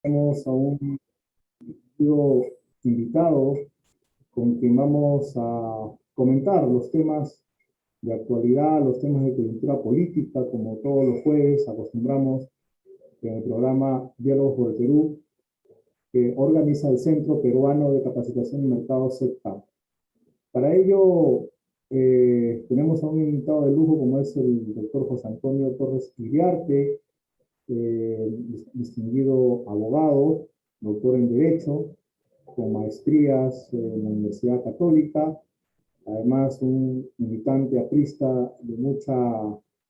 Tenemos a un invitado con quien vamos a comentar los temas de actualidad, los temas de coyuntura política, como todos los jueves acostumbramos en el programa Diálogos por el Perú, que organiza el Centro Peruano de Capacitación y Mercado CEPCA. Para ello, tenemos a un invitado de lujo como es el doctor José Antonio Torres Iriarte, distinguido abogado, doctor en Derecho, con maestrías en la Universidad Católica, además un militante aprista de mucha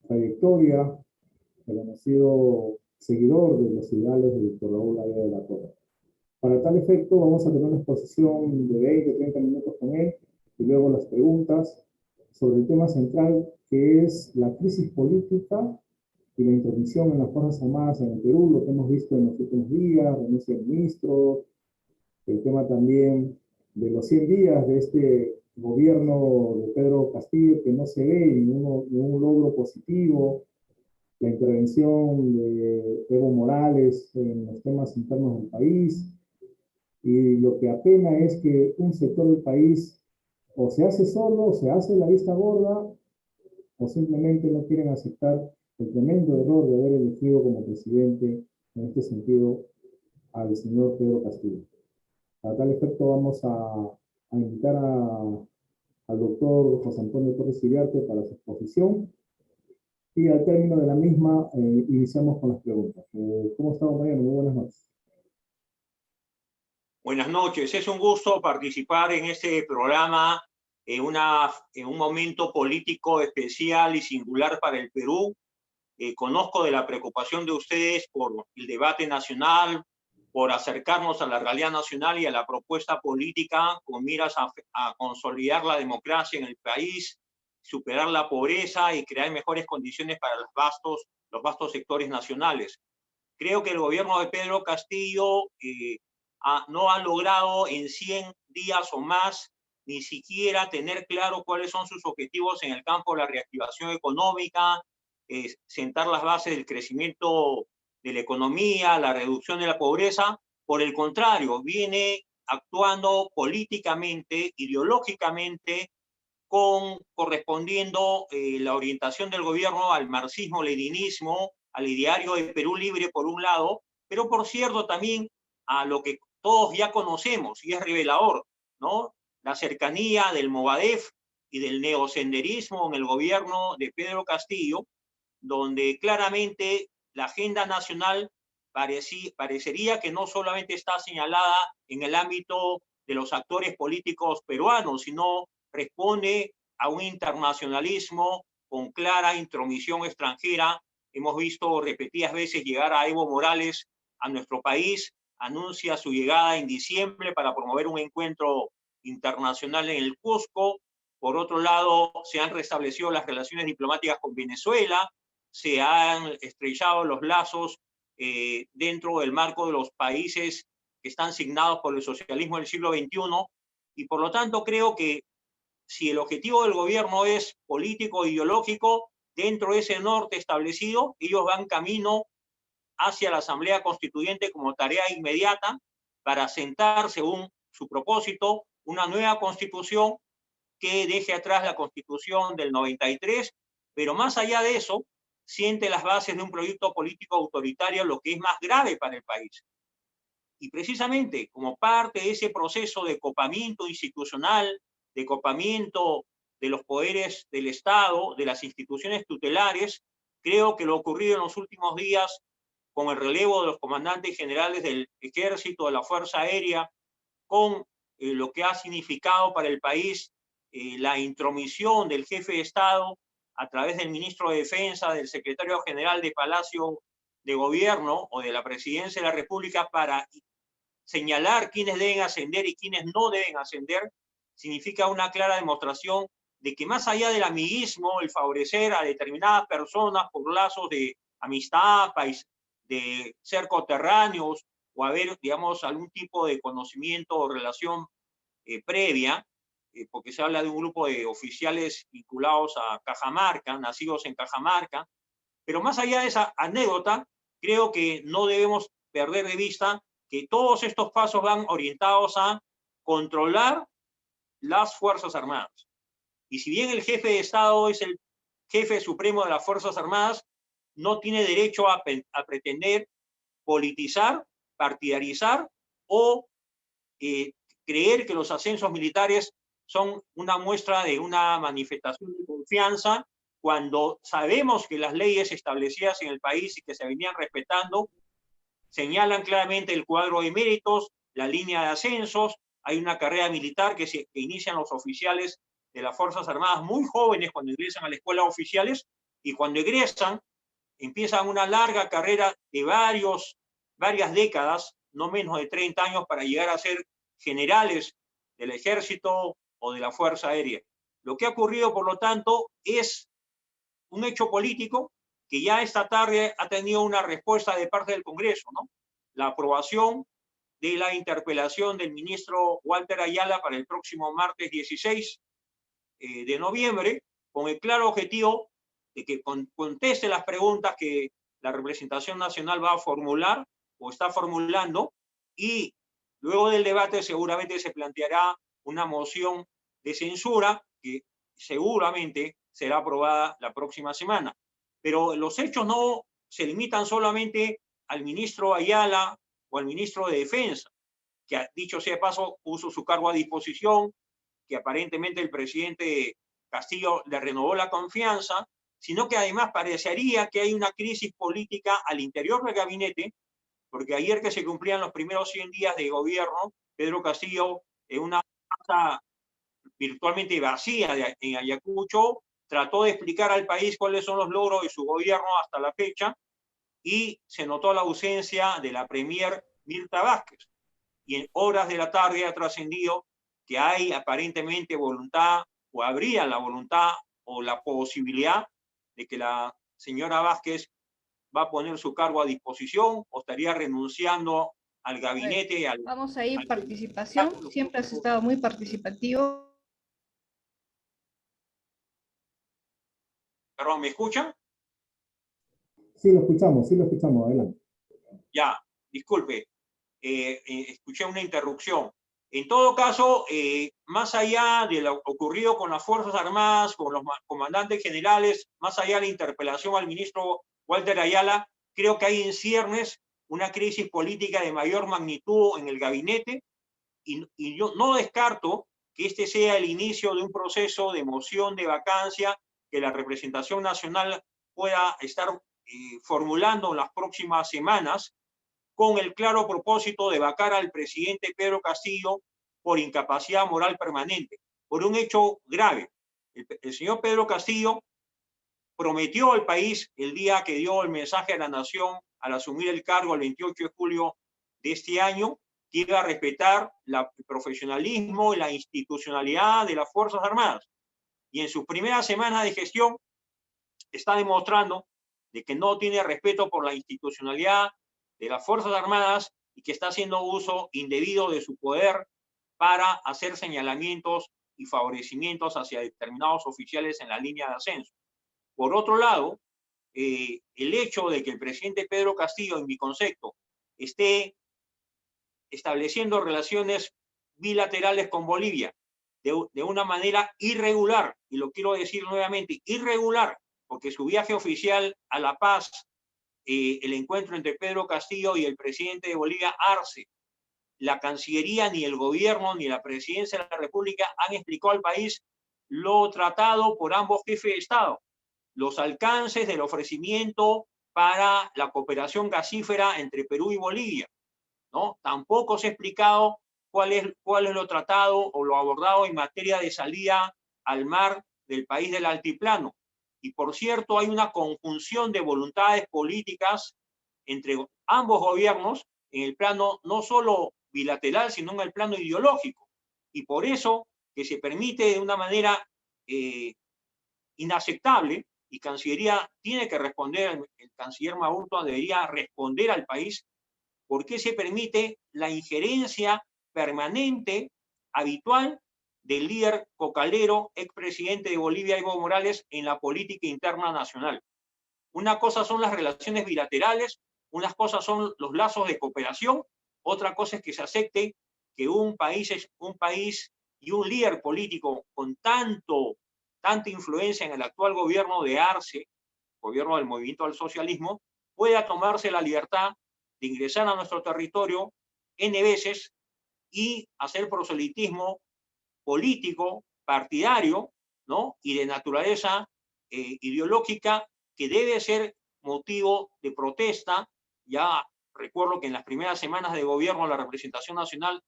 trayectoria, reconocido seguidor de los ideales del doctor Raúl Ayala de la Torre. Para tal efecto, vamos a tener una exposición de 20-30 minutos con él y luego las preguntas sobre el tema central que es la crisis política y la intervención en las Fuerzas Armadas en el Perú, lo que hemos visto en los últimos días, renuncia del ministro, el tema también de los 100 días de este gobierno de Pedro Castillo, que no se ve ningún logro positivo, la intervención de Evo Morales en los temas internos del país, y lo que apena es que un sector del país o se hace solo, o se hace la vista gorda, o simplemente no quieren aceptar el tremendo error de haber elegido como presidente, en este sentido, al señor Pedro Castillo. A tal efecto vamos a invitar al doctor José Antonio Torres Iriarte para su exposición y al término de la misma iniciamos con las preguntas. ¿Cómo está, compañero? Muy buenas noches. Buenas noches, es un gusto participar en este programa en un momento político especial y singular para el Perú. Conozco de la preocupación de ustedes por el debate nacional, por acercarnos a la realidad nacional y a la propuesta política con miras a consolidar la democracia en el país, superar la pobreza y crear mejores condiciones para los vastos sectores nacionales. Creo que el gobierno de Pedro Castillo no ha logrado en 100 días o más ni siquiera tener claro cuáles son sus objetivos en el campo de la reactivación económica, sentar las bases del crecimiento de la economía, la reducción de la pobreza. Por el contrario, viene actuando políticamente, ideológicamente, correspondiendo la orientación del gobierno al marxismo-leninismo, al ideario de Perú Libre por un lado, pero por cierto también a lo que todos ya conocemos y es revelador, ¿no? La cercanía del Movadef y del neosenderismo en el gobierno de Pedro Castillo, donde claramente la agenda nacional parecería que no solamente está señalada en el ámbito de los actores políticos peruanos, sino responde a un internacionalismo con clara intromisión extranjera. Hemos visto repetidas veces llegar a Evo Morales a nuestro país, anuncia su llegada en diciembre para promover un encuentro internacional en el Cusco. Por otro lado, se han restablecido las relaciones diplomáticas con Venezuela, se han estrechado los lazos dentro del marco de los países que están signados por el socialismo del siglo XXI, y por lo tanto creo que si el objetivo del gobierno es político e ideológico, dentro de ese norte establecido, ellos van camino hacia la Asamblea Constituyente como tarea inmediata para sentar, según su propósito, una nueva constitución que deje atrás la constitución del 93, pero más allá de eso, siente las bases de un proyecto político autoritario, lo que es más grave para el país. Y precisamente como parte de ese proceso de copamiento institucional, de copamiento de los poderes del Estado, de las instituciones tutelares, creo que lo ocurrido en los últimos días con el relevo de los comandantes generales del Ejército, de la Fuerza Aérea, con lo que ha significado para el país la intromisión del jefe de Estado a través del ministro de Defensa, del secretario general de Palacio de Gobierno o de la Presidencia de la República para señalar quiénes deben ascender y quiénes no deben ascender, significa una clara demostración de que más allá del amiguismo, el favorecer a determinadas personas por lazos de amistad, de ser coterráneos o haber, digamos, algún tipo de conocimiento o relación previa, porque se habla de un grupo de oficiales vinculados a Cajamarca, nacidos en Cajamarca, pero más allá de esa anécdota, creo que no debemos perder de vista que todos estos pasos van orientados a controlar las Fuerzas Armadas. Y si bien el jefe de Estado es el jefe supremo de las Fuerzas Armadas, no tiene derecho a pretender politizar, partidarizar o creer que los ascensos militares son una muestra de una manifestación de confianza, cuando sabemos que las leyes establecidas en el país y que se venían respetando señalan claramente el cuadro de méritos, la línea de ascensos. Hay una carrera militar que inician los oficiales de las Fuerzas Armadas muy jóvenes cuando ingresan a la escuela de oficiales, y cuando egresan empiezan una larga carrera de varias décadas, no menos de 30 años, para llegar a ser generales del ejército o de la Fuerza Aérea. Lo que ha ocurrido, por lo tanto, es un hecho político que ya esta tarde ha tenido una respuesta de parte del Congreso, ¿no? La aprobación de la interpelación del ministro Walter Ayala para el próximo martes 16 de noviembre, con el claro objetivo de que conteste las preguntas que la representación nacional va a formular o está formulando, y luego del debate seguramente se planteará una moción de censura que seguramente será aprobada la próxima semana. Pero los hechos no se limitan solamente al ministro Ayala o al ministro de Defensa, que dicho sea de paso puso su cargo a disposición, que aparentemente el presidente Castillo le renovó la confianza, sino que además parecería que hay una crisis política al interior del gabinete, porque ayer que se cumplían los primeros 100 días de gobierno, Pedro Castillo, en una casa virtualmente vacía en Ayacucho, trató de explicar al país cuáles son los logros de su gobierno hasta la fecha, y se notó la ausencia de la premier Mirta Vázquez. Y en horas de la tarde ha trascendido que hay aparentemente voluntad, o habría la voluntad o la posibilidad de que la señora Vázquez va a poner su cargo a disposición o estaría renunciando al gabinete. Vamos a ir participación, siempre has estado muy participativo. Perdón, ¿me escuchan? Sí, lo escuchamos, adelante. Ya, disculpe, escuché una interrupción. En todo caso, más allá de lo ocurrido con las Fuerzas Armadas, con los comandantes generales, más allá de la interpelación al ministro Walter Ayala, creo que hay en ciernes una crisis política de mayor magnitud en el gabinete, y yo no descarto que este sea el inicio de un proceso de moción de vacancia que la representación nacional pueda estar formulando en las próximas semanas, con el claro propósito de vacar al presidente Pedro Castillo por incapacidad moral permanente, por un hecho grave. El señor Pedro Castillo prometió al país el día que dio el mensaje a la nación al asumir el cargo el 28 de julio de este año, que iba a respetar el profesionalismo y la institucionalidad de las Fuerzas Armadas. Y en sus primeras semanas de gestión está demostrando de que no tiene respeto por la institucionalidad de las Fuerzas Armadas y que está haciendo uso indebido de su poder para hacer señalamientos y favorecimientos hacia determinados oficiales en la línea de ascenso. Por otro lado, el hecho de que el presidente Pedro Castillo, en mi concepto, esté estableciendo relaciones bilaterales con Bolivia de una manera irregular, y lo quiero decir nuevamente, irregular, porque su viaje oficial a La Paz, el encuentro entre Pedro Castillo y el presidente de Bolivia, Arce, la Cancillería, ni el gobierno, ni la presidencia de la República han explicado al país lo tratado por ambos jefes de Estado, los alcances del ofrecimiento para la cooperación gasífera entre Perú y Bolivia, ¿no? Tampoco se ha explicado cuál es lo tratado o lo abordado en materia de salida al mar del país del altiplano. Y por cierto, hay una conjunción de voluntades políticas entre ambos gobiernos en el plano no solo bilateral, sino en el plano ideológico. Y por eso que se permite de una manera inaceptable, y Cancillería tiene que responder, el canciller Maurto debería responder al país, por qué se permite la injerencia permanente, habitual, del líder cocalero, expresidente de Bolivia, Evo Morales, en la política interna nacional. Una cosa son las relaciones bilaterales, Unas cosas son los lazos de cooperación, otra cosa es que se acepte que un país y un líder político con tanta influencia en el actual gobierno de Arce, gobierno del Movimiento al Socialismo, pueda tomarse la libertad de ingresar a nuestro territorio N veces y hacer proselitismo político, partidario, ¿no? Y de naturaleza ideológica, que debe ser motivo de protesta. Ya recuerdo que en las primeras semanas de gobierno la representación nacional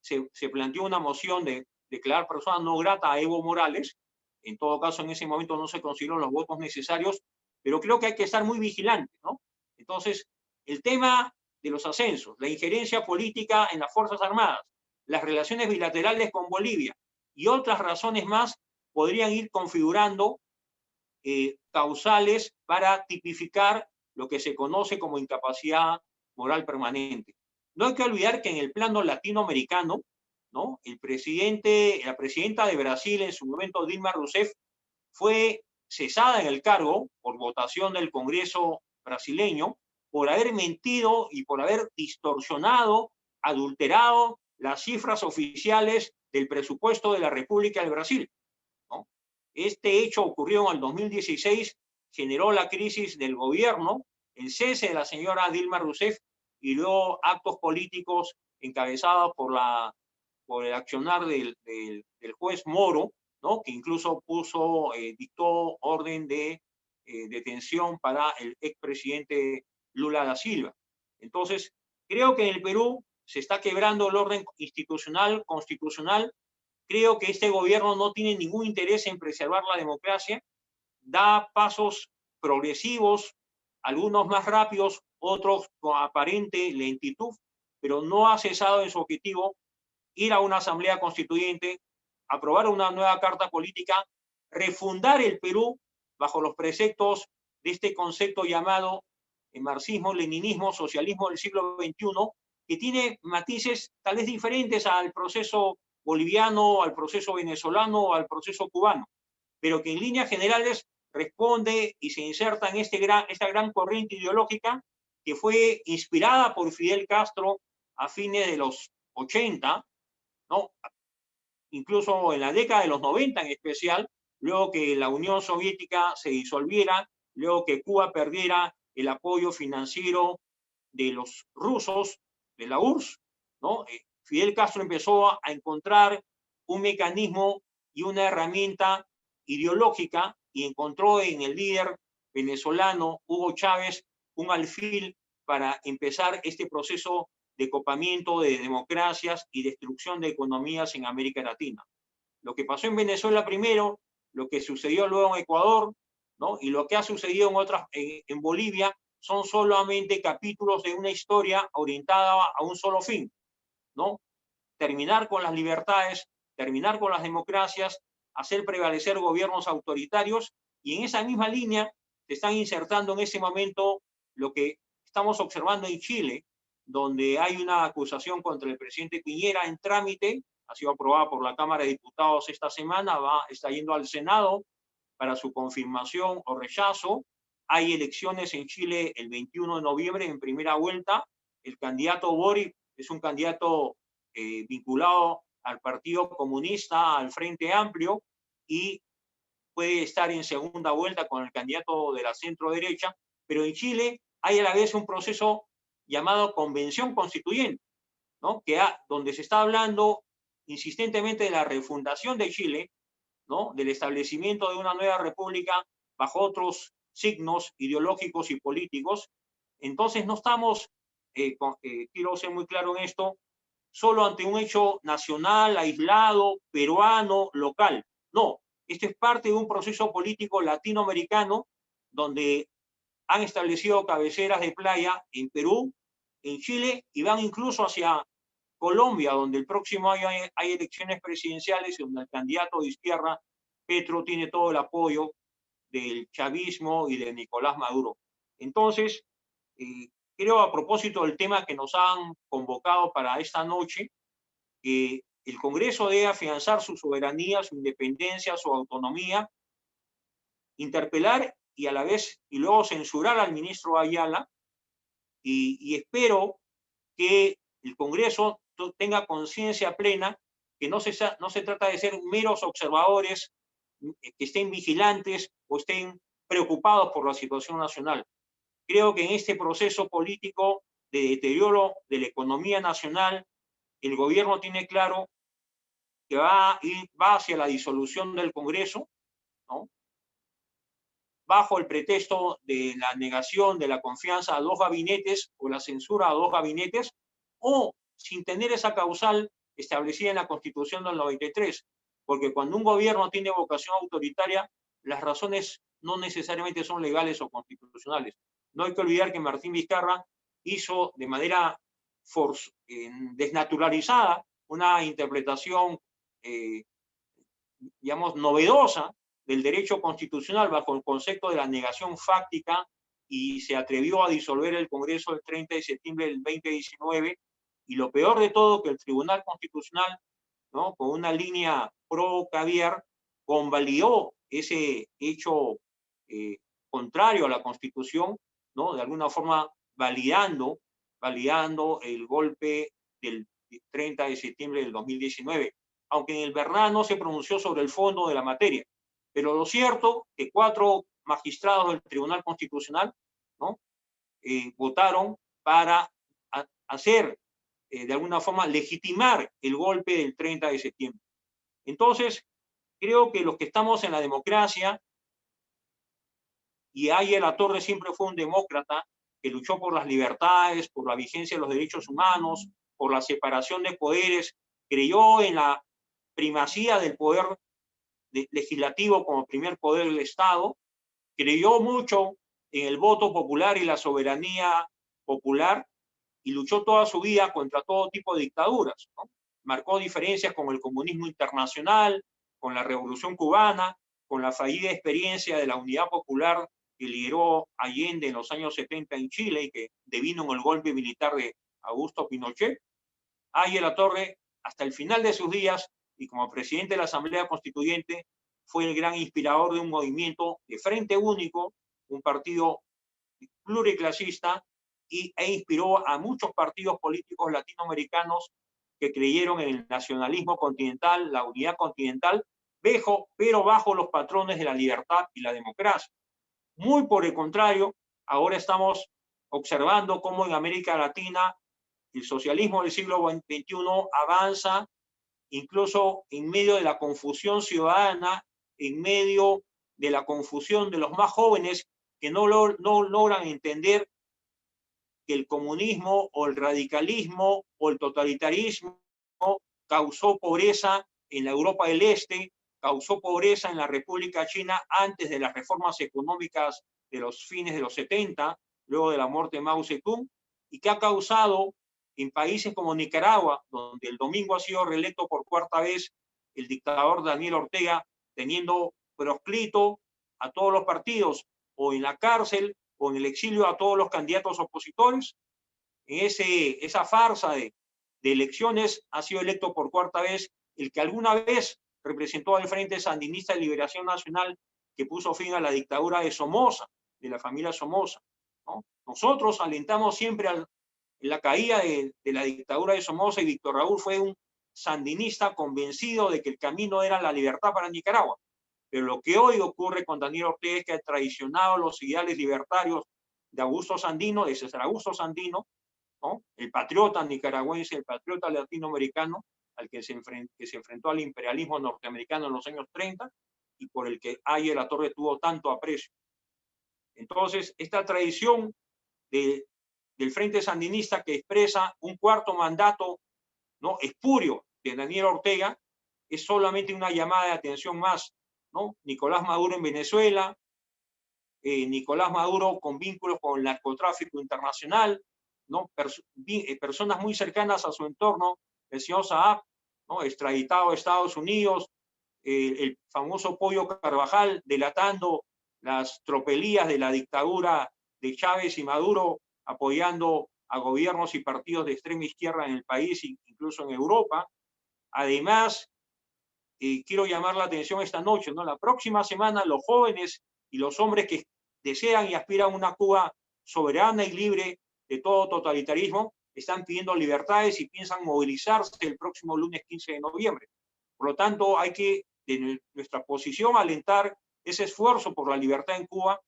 se planteó una moción de declarar persona no grata a Evo Morales. En todo caso, en ese momento no se consiguieron los votos necesarios, pero creo que hay que estar muy vigilantes, ¿no? Entonces, el tema de los ascensos, la injerencia política en las Fuerzas Armadas, las relaciones bilaterales con Bolivia y otras razones más podrían ir configurando causales para tipificar lo que se conoce como incapacidad moral permanente. No hay que olvidar que en el plano latinoamericano, ¿no? La presidenta de Brasil en su momento, Dilma Rousseff, fue cesada en el cargo por votación del Congreso brasileño por haber mentido y por haber distorsionado, adulterado las cifras oficiales del presupuesto de la República del Brasil, ¿no? Este hecho ocurrió en el 2016, generó la crisis del gobierno, el cese de la señora Dilma Rousseff y luego actos políticos encabezados por el accionar del juez Moro, ¿no? Que incluso dictó orden de detención para el expresidente Lula da Silva. Entonces, creo que en el Perú se está quebrando el orden institucional, constitucional. Creo que este gobierno no tiene ningún interés en preservar la democracia, da pasos progresivos, algunos más rápidos, otros con aparente lentitud, pero no ha cesado en su objetivo ir a una asamblea constituyente, aprobar una nueva carta política, refundar el Perú bajo los preceptos de este concepto llamado marxismo, leninismo, socialismo del siglo XXI, que tiene matices tal vez diferentes al proceso boliviano, al proceso venezolano o al proceso cubano, pero que en líneas generales responde y se inserta en esta gran corriente ideológica que fue inspirada por Fidel Castro a fines de los 80, ¿no? Incluso en la década de los 90 en especial, luego que la Unión Soviética se disolviera, luego que Cuba perdiera el apoyo financiero de los rusos, de la URSS, ¿no? Fidel Castro empezó a encontrar un mecanismo y una herramienta ideológica y encontró en el líder venezolano Hugo Chávez un alfil para empezar este proceso de copamiento de democracias y destrucción de economías en América Latina. Lo que pasó en Venezuela primero, lo que sucedió luego en Ecuador, ¿no? Y lo que ha sucedido en Bolivia son solamente capítulos de una historia orientada a un solo fin, ¿no? Terminar con las libertades, terminar con las democracias, hacer prevalecer gobiernos autoritarios, y en esa misma línea se están insertando en ese momento lo que estamos observando en Chile, donde hay una acusación contra el presidente Piñera en trámite, ha sido aprobada por la Cámara de Diputados esta semana, está yendo al Senado para su confirmación o rechazo. Hay elecciones en Chile el 21 de noviembre en primera vuelta. El candidato Boric es un candidato vinculado al Partido Comunista, al Frente Amplio, y puede estar en segunda vuelta con el candidato de la centro derecha, pero en Chile hay a la vez un proceso llamado Convención Constituyente, ¿no? Donde se está hablando insistentemente de la refundación de Chile, ¿no? Del establecimiento de una nueva república bajo otros signos ideológicos y políticos. Entonces no estamos, quiero ser muy claro en esto, solo ante un hecho nacional, aislado, peruano, local. No, esto es parte de un proceso político latinoamericano donde han establecido cabeceras de playa en Perú, en Chile, y van incluso hacia Colombia, donde el próximo año hay elecciones presidenciales y donde el candidato de izquierda, Petro, tiene todo el apoyo del chavismo y de Nicolás Maduro. Entonces, creo, a propósito del tema que nos han convocado para esta noche, que el Congreso debe afianzar su soberanía, su independencia, su autonomía, interpelar y a la vez, y luego censurar al ministro Ayala, y espero que el Congreso tenga conciencia plena que no se trata de ser meros observadores que estén vigilantes o estén preocupados por la situación nacional. Creo que en este proceso político de deterioro de la economía nacional, el gobierno tiene claro que va hacia la disolución del Congreso, ¿no? Bajo el pretexto de la negación de la confianza a 2 gabinetes o la censura a 2 gabinetes, o sin tener esa causal establecida en la Constitución del 93, porque cuando un gobierno tiene vocación autoritaria, las razones no necesariamente son legales o constitucionales. No hay que olvidar que Martín Vizcarra hizo de manera desnaturalizada una interpretación, digamos, novedosa del derecho constitucional bajo el concepto de la negación fáctica y se atrevió a disolver el Congreso el 30 de septiembre del 2019. Y lo peor de todo, que el Tribunal Constitucional, ¿no?, con una línea pro caviar, convalidó ese hecho contrario a la Constitución, ¿no?, de alguna forma validando el golpe del 30 de septiembre del 2019, aunque en el verdad no se pronunció sobre el fondo de la materia. Pero lo cierto es que 4 magistrados del Tribunal Constitucional, ¿no?, votaron para hacer, de alguna forma, legitimar el golpe del 30 de septiembre. Entonces, creo que los que estamos en la democracia, y Ayer Latorre siempre fue un demócrata que luchó por las libertades, por la vigencia de los derechos humanos, por la separación de poderes, creyó en la primacía del poder legislativo como primer poder del Estado, creyó mucho en el voto popular y la soberanía popular y luchó toda su vida contra todo tipo de dictaduras, ¿no? Marcó diferencias con el comunismo internacional, con la Revolución Cubana, con la fallida experiencia de la Unidad Popular que lideró Allende en los años 70 en Chile y que devino en el golpe militar de Augusto Pinochet. Ayer Latorre, hasta el final de sus días, y como presidente de la Asamblea Constituyente, fue el gran inspirador de un movimiento de Frente Único, un partido pluriclasista, e inspiró a muchos partidos políticos latinoamericanos que creyeron en el nacionalismo continental, la unidad continental, pero bajo los patrones de la libertad y la democracia. Muy por el contrario, ahora estamos observando cómo en América Latina el socialismo del siglo XXI avanza incluso en medio de la confusión ciudadana, en medio de la confusión de los más jóvenes que no logran entender que el comunismo o el radicalismo o el totalitarismo causó pobreza en la Europa del Este, causó pobreza en la República China antes de las reformas económicas de los fines de los 70, luego de la muerte de Mao Zedong, y que ha causado en países como Nicaragua, donde el domingo ha sido reelecto por 4ª vez el dictador Daniel Ortega, teniendo proscrito a todos los partidos, o en la cárcel, o en el exilio a todos los candidatos opositores. En esa farsa de elecciones ha sido electo por 4ª vez el que alguna vez representó al Frente Sandinista de Liberación Nacional, que puso fin a la dictadura de Somoza, de la familia Somoza, ¿no? Nosotros alentamos siempre la caída de la dictadura de Somoza, y Víctor Raúl fue un sandinista convencido de que el camino era la libertad para Nicaragua. Pero lo que hoy ocurre con Daniel Ortega es que ha traicionado los ideales libertarios de Augusto Sandino, de César Augusto Sandino, ¿no?, el patriota nicaragüense, el patriota latinoamericano, al que se enfrentó al imperialismo norteamericano en los años 30 y por el que Ayer Latorre tuvo tanto aprecio. Entonces, esta tradición del Frente Sandinista, que expresa un 4º mandato, ¿no?, espurio de Daniel Ortega, es solamente una llamada de atención más, ¿no? Nicolás Maduro en Venezuela, Nicolás Maduro con vínculos con el narcotráfico internacional, ¿no? Personas muy cercanas a su entorno, el señor Saab, ¿no?, extraditado a Estados Unidos, el famoso Pollo Carvajal delatando las tropelías de la dictadura de Chávez y Maduro, apoyando a gobiernos y partidos de extrema izquierda en el país, incluso en Europa. Además, quiero llamar la atención esta noche, ¿no? La próxima semana los jóvenes y los hombres que desean y aspiran a una Cuba soberana y libre de todo totalitarismo, están pidiendo libertades y piensan movilizarse el próximo lunes 15 de noviembre. Por lo tanto, hay que, de nuestra posición, alentar ese esfuerzo por la libertad en Cuba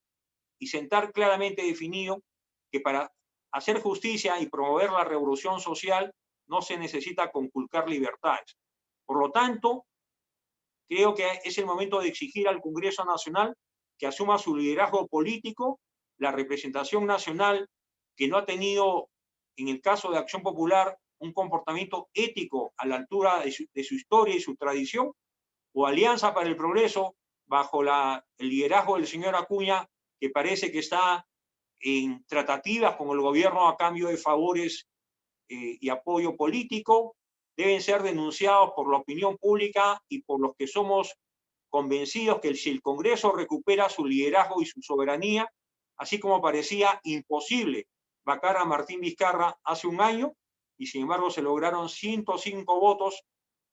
y sentar claramente definido que para hacer justicia y promover la revolución social no se necesita conculcar libertades. Por lo tanto, creo que es el momento de exigir al Congreso Nacional que asuma su liderazgo político, la representación nacional que no ha tenido, en el caso de Acción Popular, un comportamiento ético a la altura de su historia y su tradición, o Alianza para el Progreso, bajo el liderazgo del señor Acuña, que parece que está en tratativas con el gobierno a cambio de favores y apoyo político, deben ser denunciados por la opinión pública y por los que somos convencidos que si el Congreso recupera su liderazgo y su soberanía, así como parecía imposible vacar a Martín Vizcarra hace un año, y sin embargo se lograron 105 votos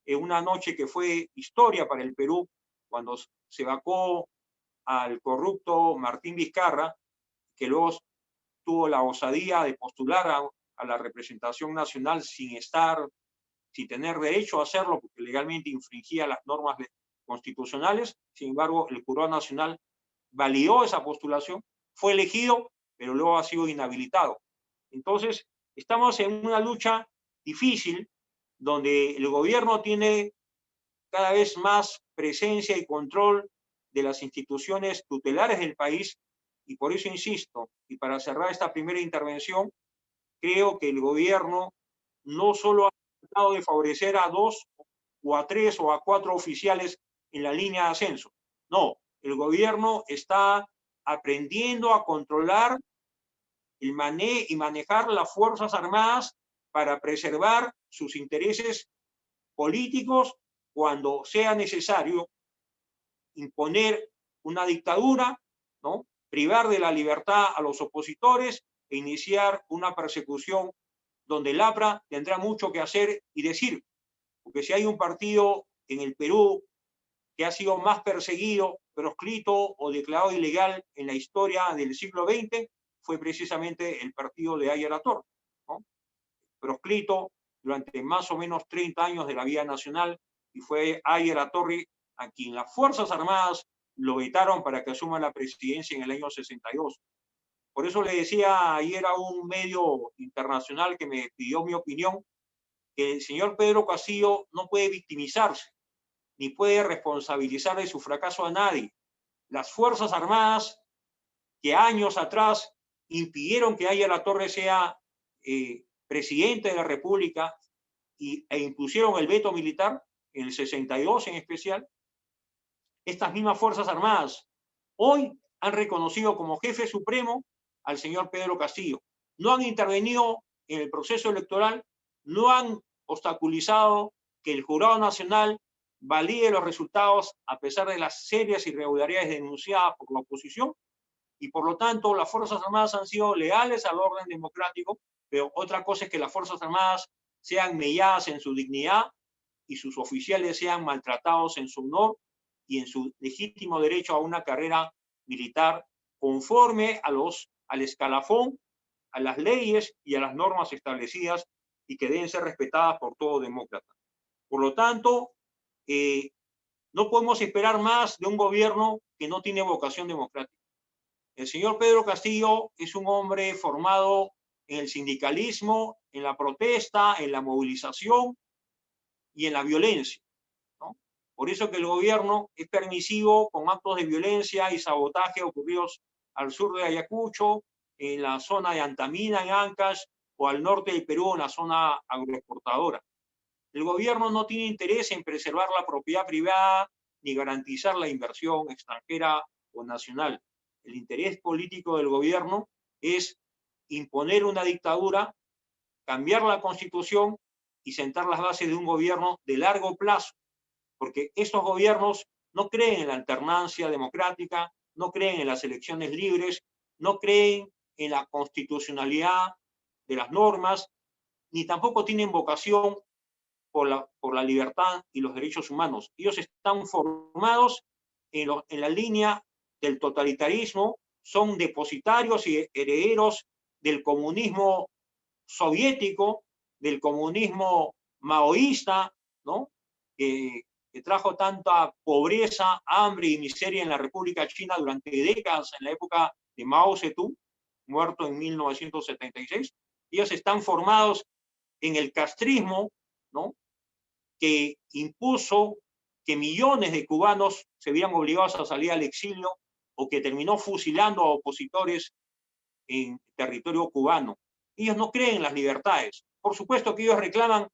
en una noche que fue historia para el Perú, cuando se vacó al corrupto Martín Vizcarra, que luego tuvo la osadía de postular a la representación nacional sin tener derecho a hacerlo, porque legalmente infringía las normas constitucionales. Sin embargo, el Jurado Nacional validó esa postulación, fue elegido, pero luego ha sido inhabilitado. Entonces, estamos en una lucha difícil, donde el gobierno tiene cada vez más presencia y control de las instituciones tutelares del país, y por eso insisto, y para cerrar esta primera intervención, creo que el gobierno no solo ha tratado de favorecer a 2 o a 3 o a 4 oficiales en la línea de ascenso. No, el gobierno está aprendiendo a controlar y manejar las Fuerzas Armadas para preservar sus intereses políticos cuando sea necesario imponer una dictadura, ¿no? Privar de la libertad a los opositores e iniciar una persecución donde el APRA tendrá mucho que hacer y decir, porque si hay un partido en el Perú que ha sido más perseguido, proscrito o declarado ilegal en la historia del siglo XX, fue precisamente el partido de Aya La Torre, ¿no? Proscrito durante más o menos 30 años de la vida nacional, y fue Aya La Torre a quien las Fuerzas Armadas lo vetaron para que asuma la presidencia en el año 62. Por eso le decía ayer a un medio internacional que me pidió mi opinión, que el señor Pedro Castillo no puede victimizarse, ni puede responsabilizar de su fracaso a nadie. Las Fuerzas Armadas, que años atrás impidieron que Aya La Torre sea presidente de la República e impusieron el veto militar, en el 62 en especial, estas mismas Fuerzas Armadas hoy han reconocido como jefe supremo al señor Pedro Castillo. No han intervenido en el proceso electoral, no han obstaculizado que el Jurado Nacional valide los resultados a pesar de las serias irregularidades denunciadas por la oposición, y por lo tanto las Fuerzas Armadas han sido leales al orden democrático, pero otra cosa es que las Fuerzas Armadas sean melladas en su dignidad y sus oficiales sean maltratados en su honor y en su legítimo derecho a una carrera militar conforme al escalafón, a las leyes y a las normas establecidas y que deben ser respetadas por todo demócrata. Por lo tanto, no podemos esperar más de un gobierno que no tiene vocación democrática. El señor Pedro Castillo es un hombre formado en el sindicalismo, en la protesta, en la movilización y en la violencia, ¿no? Por eso que el gobierno es permisivo con actos de violencia y sabotaje ocurridos al sur de Ayacucho, en la zona de Antamina, en Ancash, o al norte del Perú, en la zona agroexportadora. El gobierno no tiene interés en preservar la propiedad privada ni garantizar la inversión extranjera o nacional. El interés político del gobierno es imponer una dictadura, cambiar la Constitución y sentar las bases de un gobierno de largo plazo, porque estos gobiernos no creen en la alternancia democrática, no creen en las elecciones libres, no creen en la constitucionalidad de las normas, ni tampoco tienen vocación por la libertad y los derechos humanos. Ellos están formados en la línea del totalitarismo, son depositarios y herederos del comunismo soviético, del comunismo maoísta, ¿no? Que trajo tanta pobreza, hambre y miseria en la República China durante décadas, en la época de Mao Zedong, muerto en 1976. Ellos están formados en el castrismo, ¿no? Que impuso que millones de cubanos se vieran obligados a salir al exilio o que terminó fusilando a opositores en territorio cubano. Ellos no creen en las libertades. Por supuesto que ellos reclaman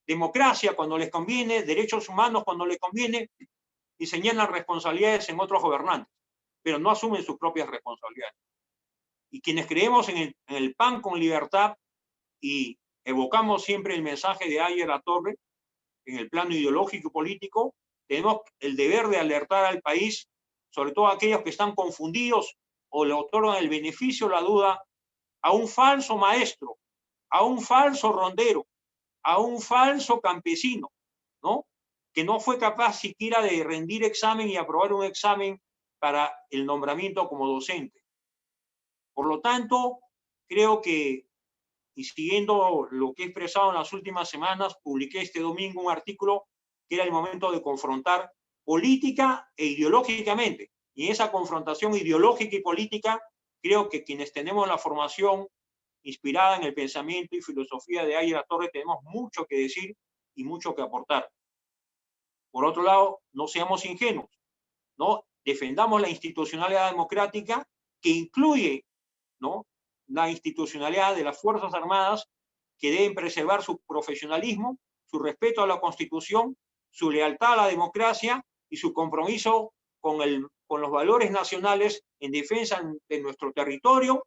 democracia cuando les conviene, derechos humanos cuando les conviene, y señalan responsabilidades en otros gobernantes, pero no asumen sus propias responsabilidades. Y quienes creemos en el pan con libertad y evocamos siempre el mensaje de Aya La Torre, en el plano ideológico y político, tenemos el deber de alertar al país, sobre todo a aquellos que están confundidos o le otorgan el beneficio o la duda a un falso maestro, a un falso rondero, a un falso campesino, ¿no? Que no fue capaz siquiera de rendir examen y aprobar un examen para el nombramiento como docente. Por lo tanto, creo que, y siguiendo lo que he expresado en las últimas semanas, publiqué este domingo un artículo que era el momento de confrontar política e ideológicamente. Y en esa confrontación ideológica y política, creo que quienes tenemos la formación inspirada en el pensamiento y filosofía de Aya La Torre, tenemos mucho que decir y mucho que aportar. Por otro lado, no seamos ingenuos, ¿no? Defendamos la institucionalidad democrática que incluye, ¿no?, la institucionalidad de las Fuerzas Armadas, que deben preservar su profesionalismo, su respeto a la Constitución, su lealtad a la democracia y su compromiso con los valores nacionales en defensa de nuestro territorio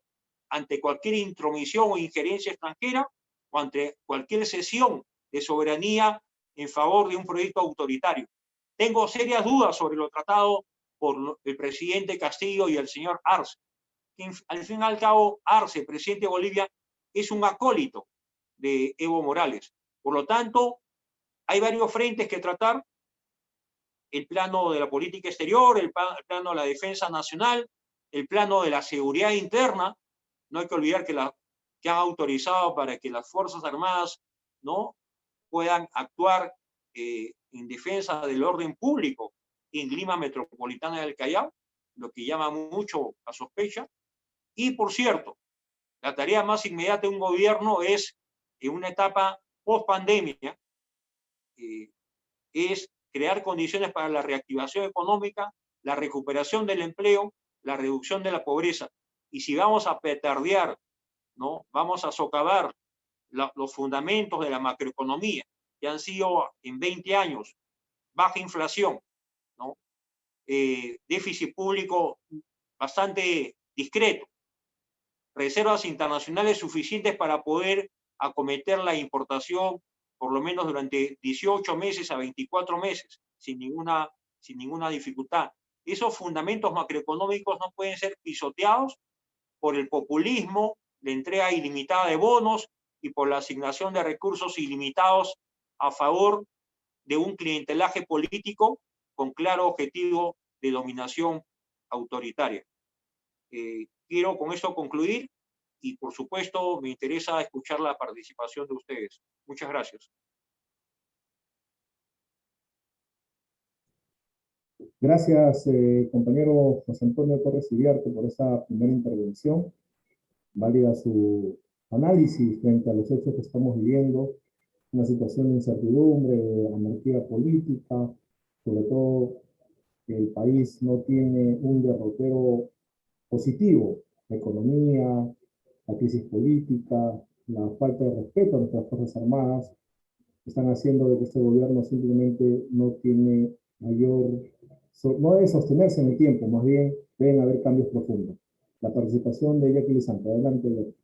ante cualquier intromisión o injerencia extranjera o ante cualquier cesión de soberanía en favor de un proyecto autoritario. Tengo serias dudas sobre lo tratado por el presidente Castillo y el señor Arce. Al fin y al cabo, Arce, presidente de Bolivia, es un acólito de Evo Morales. Por lo tanto, hay varios frentes que tratar: el plano de la política exterior, el plano de la defensa nacional, el plano de la seguridad interna. No hay que olvidar que han autorizado para que las Fuerzas Armadas, ¿no?, puedan actuar en defensa del orden público en Lima Metropolitana del Callao, lo que llama mucho a sospecha. Y, por cierto, la tarea más inmediata de un gobierno es, en una etapa post-pandemia, es crear condiciones para la reactivación económica, la recuperación del empleo, la reducción de la pobreza. Y si vamos a petardear, ¿no?, vamos a socavar los fundamentos de la macroeconomía, que han sido en 20 años baja inflación, ¿no?, déficit público bastante discreto, reservas internacionales suficientes para poder acometer la importación por lo menos durante 18 meses a 24 meses, sin ninguna dificultad. Esos fundamentos macroeconómicos no pueden ser pisoteados por el populismo, la entrega ilimitada de bonos y por la asignación de recursos ilimitados a favor de un clientelaje político con claro objetivo de dominación autoritaria. Quiero con esto concluir y, por supuesto, me interesa escuchar la participación de ustedes. Muchas gracias. Gracias, compañero José Antonio Torres Iriarte, por esta primera intervención. Válida su análisis frente a los hechos que estamos viviendo, una situación de incertidumbre, de anarquía política, sobre todo que el país no tiene un derrotero positivo: la economía, la crisis política, la falta de respeto a nuestras Fuerzas Armadas, están haciendo de que este gobierno simplemente no tiene no debe sostenerse en el tiempo, más bien deben haber cambios profundos. La participación de Jackie Lizanto. Adelante, Jackie.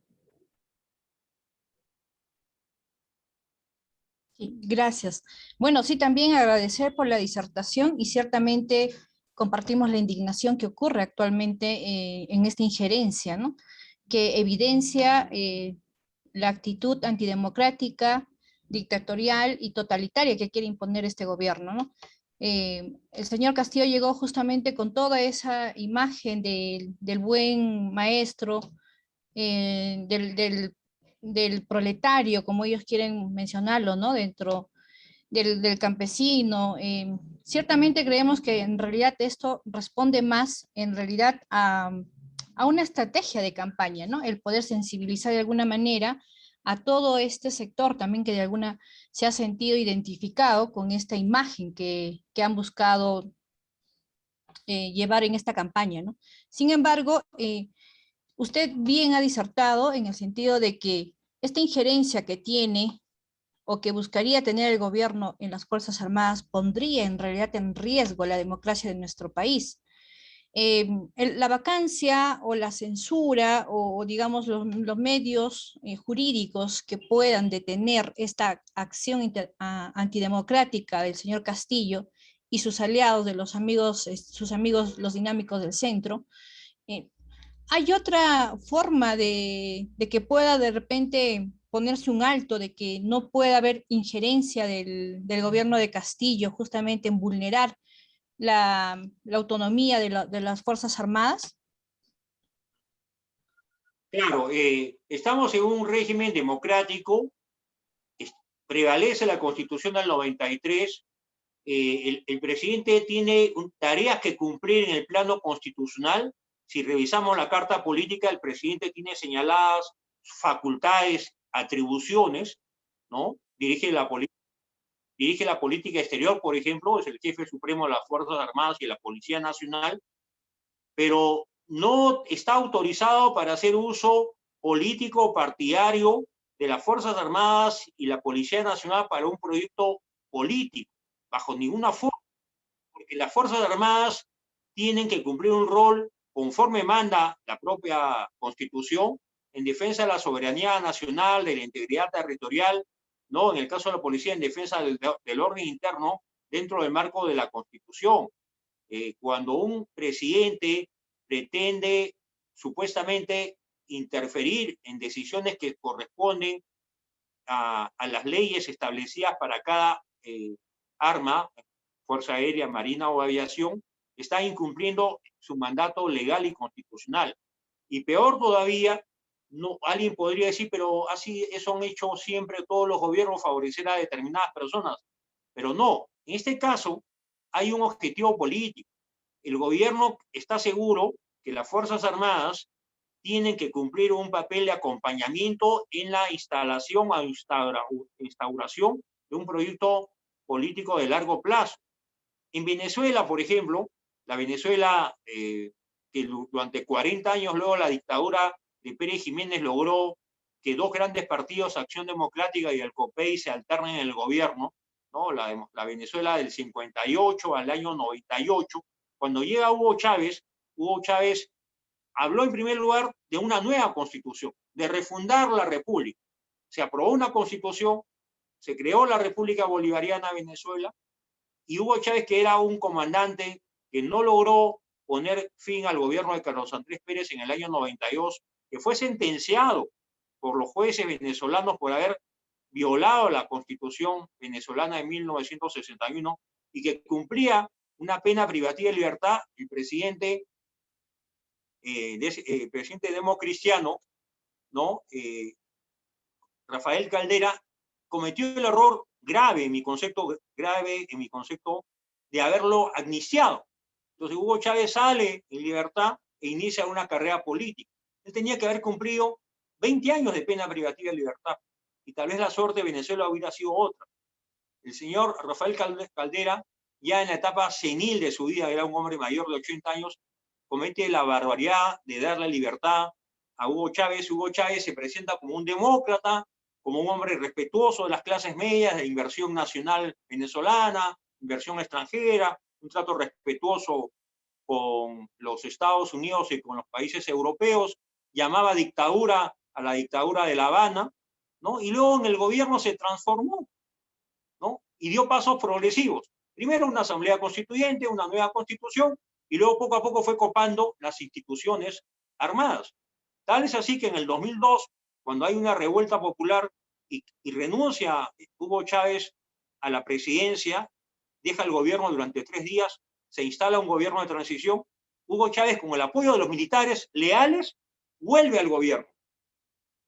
Sí, gracias. Bueno, sí, también agradecer por la disertación y ciertamente compartimos la indignación que ocurre actualmente en esta injerencia, ¿no?, que evidencia la actitud antidemocrática, dictatorial y totalitaria que quiere imponer este gobierno, ¿no? El señor Castillo llegó justamente con toda esa imagen del buen maestro, del proletario, como ellos quieren mencionarlo, ¿no? Dentro del campesino. Ciertamente creemos que en realidad esto responde más en realidad a una estrategia de campaña, ¿no? El poder sensibilizar de alguna manera a todo este sector también que de alguna se ha sentido identificado con esta imagen que han buscado llevar en esta campaña, ¿no? Sin embargo, usted bien ha disertado en el sentido de que esta injerencia que tiene o que buscaría tener el gobierno en las Fuerzas Armadas pondría en realidad en riesgo la democracia de nuestro país. La vacancia o la censura o digamos los medios jurídicos que puedan detener esta acción antidemocrática del señor Castillo y sus aliados de los amigos, sus amigos los dinámicos del centro, eh, ¿hay otra forma de que pueda de repente ponerse un alto, de que no pueda haber injerencia del gobierno de Castillo justamente en vulnerar la autonomía de las Fuerzas Armadas? Claro, estamos en un régimen democrático, prevalece la Constitución del 93, el presidente tiene tareas que cumplir en el plano constitucional. Si revisamos la Carta Política, el presidente tiene señaladas facultades, atribuciones, ¿no? Dirige la política exterior, por ejemplo, es el jefe supremo de las Fuerzas Armadas y de la Policía Nacional, pero no está autorizado para hacer uso político o partidario de las Fuerzas Armadas y la Policía Nacional para un proyecto político, bajo ninguna forma, porque las Fuerzas Armadas tienen que cumplir un rol conforme manda la propia Constitución en defensa de la soberanía nacional, de la integridad territorial, ¿no? En el caso de la policía, en defensa del orden interno dentro del marco de la Constitución. Cuando un presidente pretende supuestamente interferir en decisiones que corresponden a las leyes establecidas para cada arma, Fuerza Aérea, Marina o Aviación, está incumpliendo su mandato legal y constitucional. Y peor todavía, no, alguien podría decir, pero así eso han hecho siempre todos los gobiernos, favorecer a determinadas personas. Pero no, en este caso hay un objetivo político. El gobierno está seguro que las Fuerzas Armadas tienen que cumplir un papel de acompañamiento en la instalación o instauración de un proyecto político de largo plazo. En Venezuela, por ejemplo, la Venezuela que durante 40 años luego la dictadura de Pérez Jiménez logró que dos grandes partidos, Acción Democrática y el COPEI, se alternen en el gobierno, ¿no? La Venezuela del 58 al año 98. Cuando llega Hugo Chávez habló en primer lugar de una nueva constitución, de refundar la república. Se aprobó una constitución, se creó la República Bolivariana de Venezuela, y Hugo Chávez, que era un comandante que no logró poner fin al gobierno de Carlos Andrés Pérez en el año 92, que fue sentenciado por los jueces venezolanos por haber violado la Constitución venezolana de 1961 y que cumplía una pena privativa de libertad. El presidente democristiano, ¿no? Rafael Caldera, cometió el error grave en mi concepto, de haberlo amnistiado. Entonces Hugo Chávez sale en libertad e inicia una carrera política. Él tenía que haber cumplido 20 años de pena privativa de libertad y tal vez la suerte de Venezuela hubiera sido otra. El señor Rafael Caldera, ya en la etapa senil de su vida, era un hombre mayor de 80 años, comete la barbaridad de darle libertad a Hugo Chávez. Hugo Chávez se presenta como un demócrata, como un hombre respetuoso de las clases medias, de inversión nacional venezolana, inversión extranjera, un trato respetuoso con los Estados Unidos y con los países europeos, llamaba dictadura a la dictadura de La Habana, ¿no? Y luego en el gobierno se transformó, ¿no? Y dio pasos progresivos. Primero una asamblea constituyente, una nueva constitución, y luego poco a poco fue copando las instituciones armadas. Tal es así que en el 2002, cuando hay una revuelta popular y renuncia Hugo Chávez a la presidencia, deja el gobierno durante 3 días, se instala un gobierno de transición, Hugo Chávez, con el apoyo de los militares leales, vuelve al gobierno.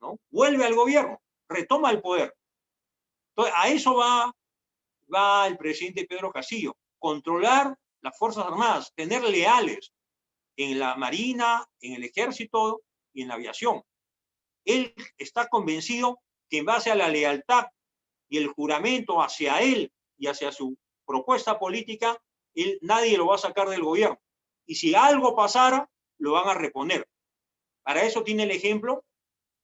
¿no? Vuelve al gobierno, retoma el poder. Entonces, a eso va el presidente Pedro Castillo, controlar las Fuerzas Armadas, tener leales en la Marina, en el Ejército y en la aviación. Él está convencido que en base a la lealtad y el juramento hacia él y hacia su propuesta política, nadie lo va a sacar del gobierno. Y si algo pasara, lo van a reponer. Para eso tiene el ejemplo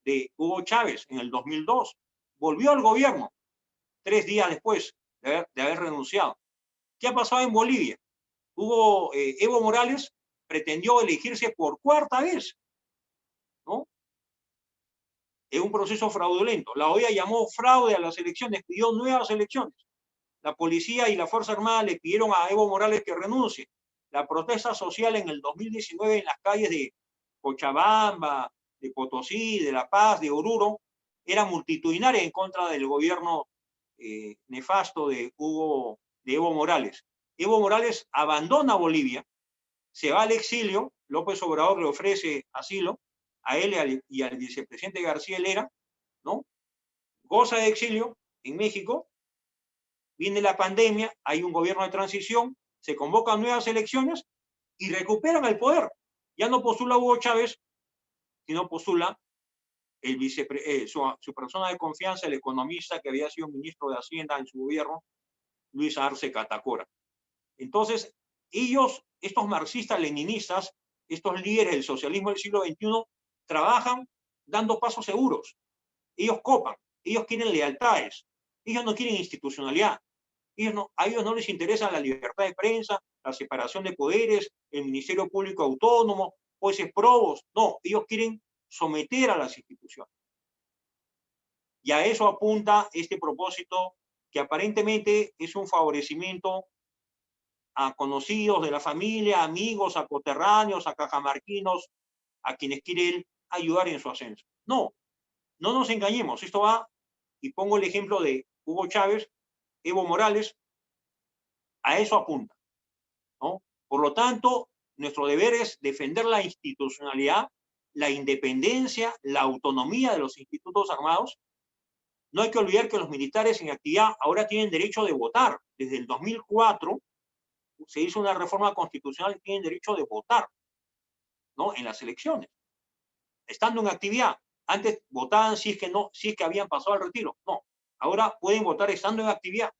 de Hugo Chávez en el 2002. Volvió al gobierno 3 días después de haber renunciado. ¿Qué ha pasado en Bolivia? Evo Morales pretendió elegirse por 4ª vez, ¿no? En un proceso fraudulento. La OEA llamó fraude a las elecciones, pidió nuevas elecciones. La policía y la Fuerza Armada le pidieron a Evo Morales que renuncie. La protesta social en el 2019 en las calles de Cochabamba, de Potosí, de La Paz, de Oruro, era multitudinaria en contra del gobierno nefasto de Evo Morales. Evo Morales abandona Bolivia, se va al exilio, López Obrador le ofrece asilo a él y al vicepresidente García Helera, ¿no? Goza de exilio en México, viene la pandemia, hay un gobierno de transición, se convocan nuevas elecciones y recuperan el poder. Ya no postula Hugo Chávez, sino postula su persona de confianza, el economista que había sido ministro de Hacienda en su gobierno, Luis Arce Catacora. Entonces, estos marxistas-leninistas, estos líderes del socialismo del siglo XXI, trabajan dando pasos seguros. Ellos copan, ellos quieren lealtades, ellos no quieren institucionalidad. A ellos no les interesa la libertad de prensa, la separación de poderes, el Ministerio Público Autónomo, jueces probos. No, ellos quieren someter a las instituciones. Y a eso apunta este propósito, que aparentemente es un favorecimiento a conocidos de la familia, amigos, a coterráneos, a cajamarquinos, a quienes quiere él ayudar en su ascenso. No, no nos engañemos. Esto va, y pongo el ejemplo de Hugo Chávez, Evo Morales, a eso apunta, ¿no? Por lo tanto, nuestro deber es defender la institucionalidad, la independencia, la autonomía de los institutos armados. No hay que olvidar que los militares en actividad ahora tienen derecho de votar. Desde el 2004 se hizo una reforma constitucional y tienen derecho de votar, ¿no? En las elecciones, estando en actividad. Antes votaban si es que habían pasado al retiro. No, ahora pueden votar estando en actividad.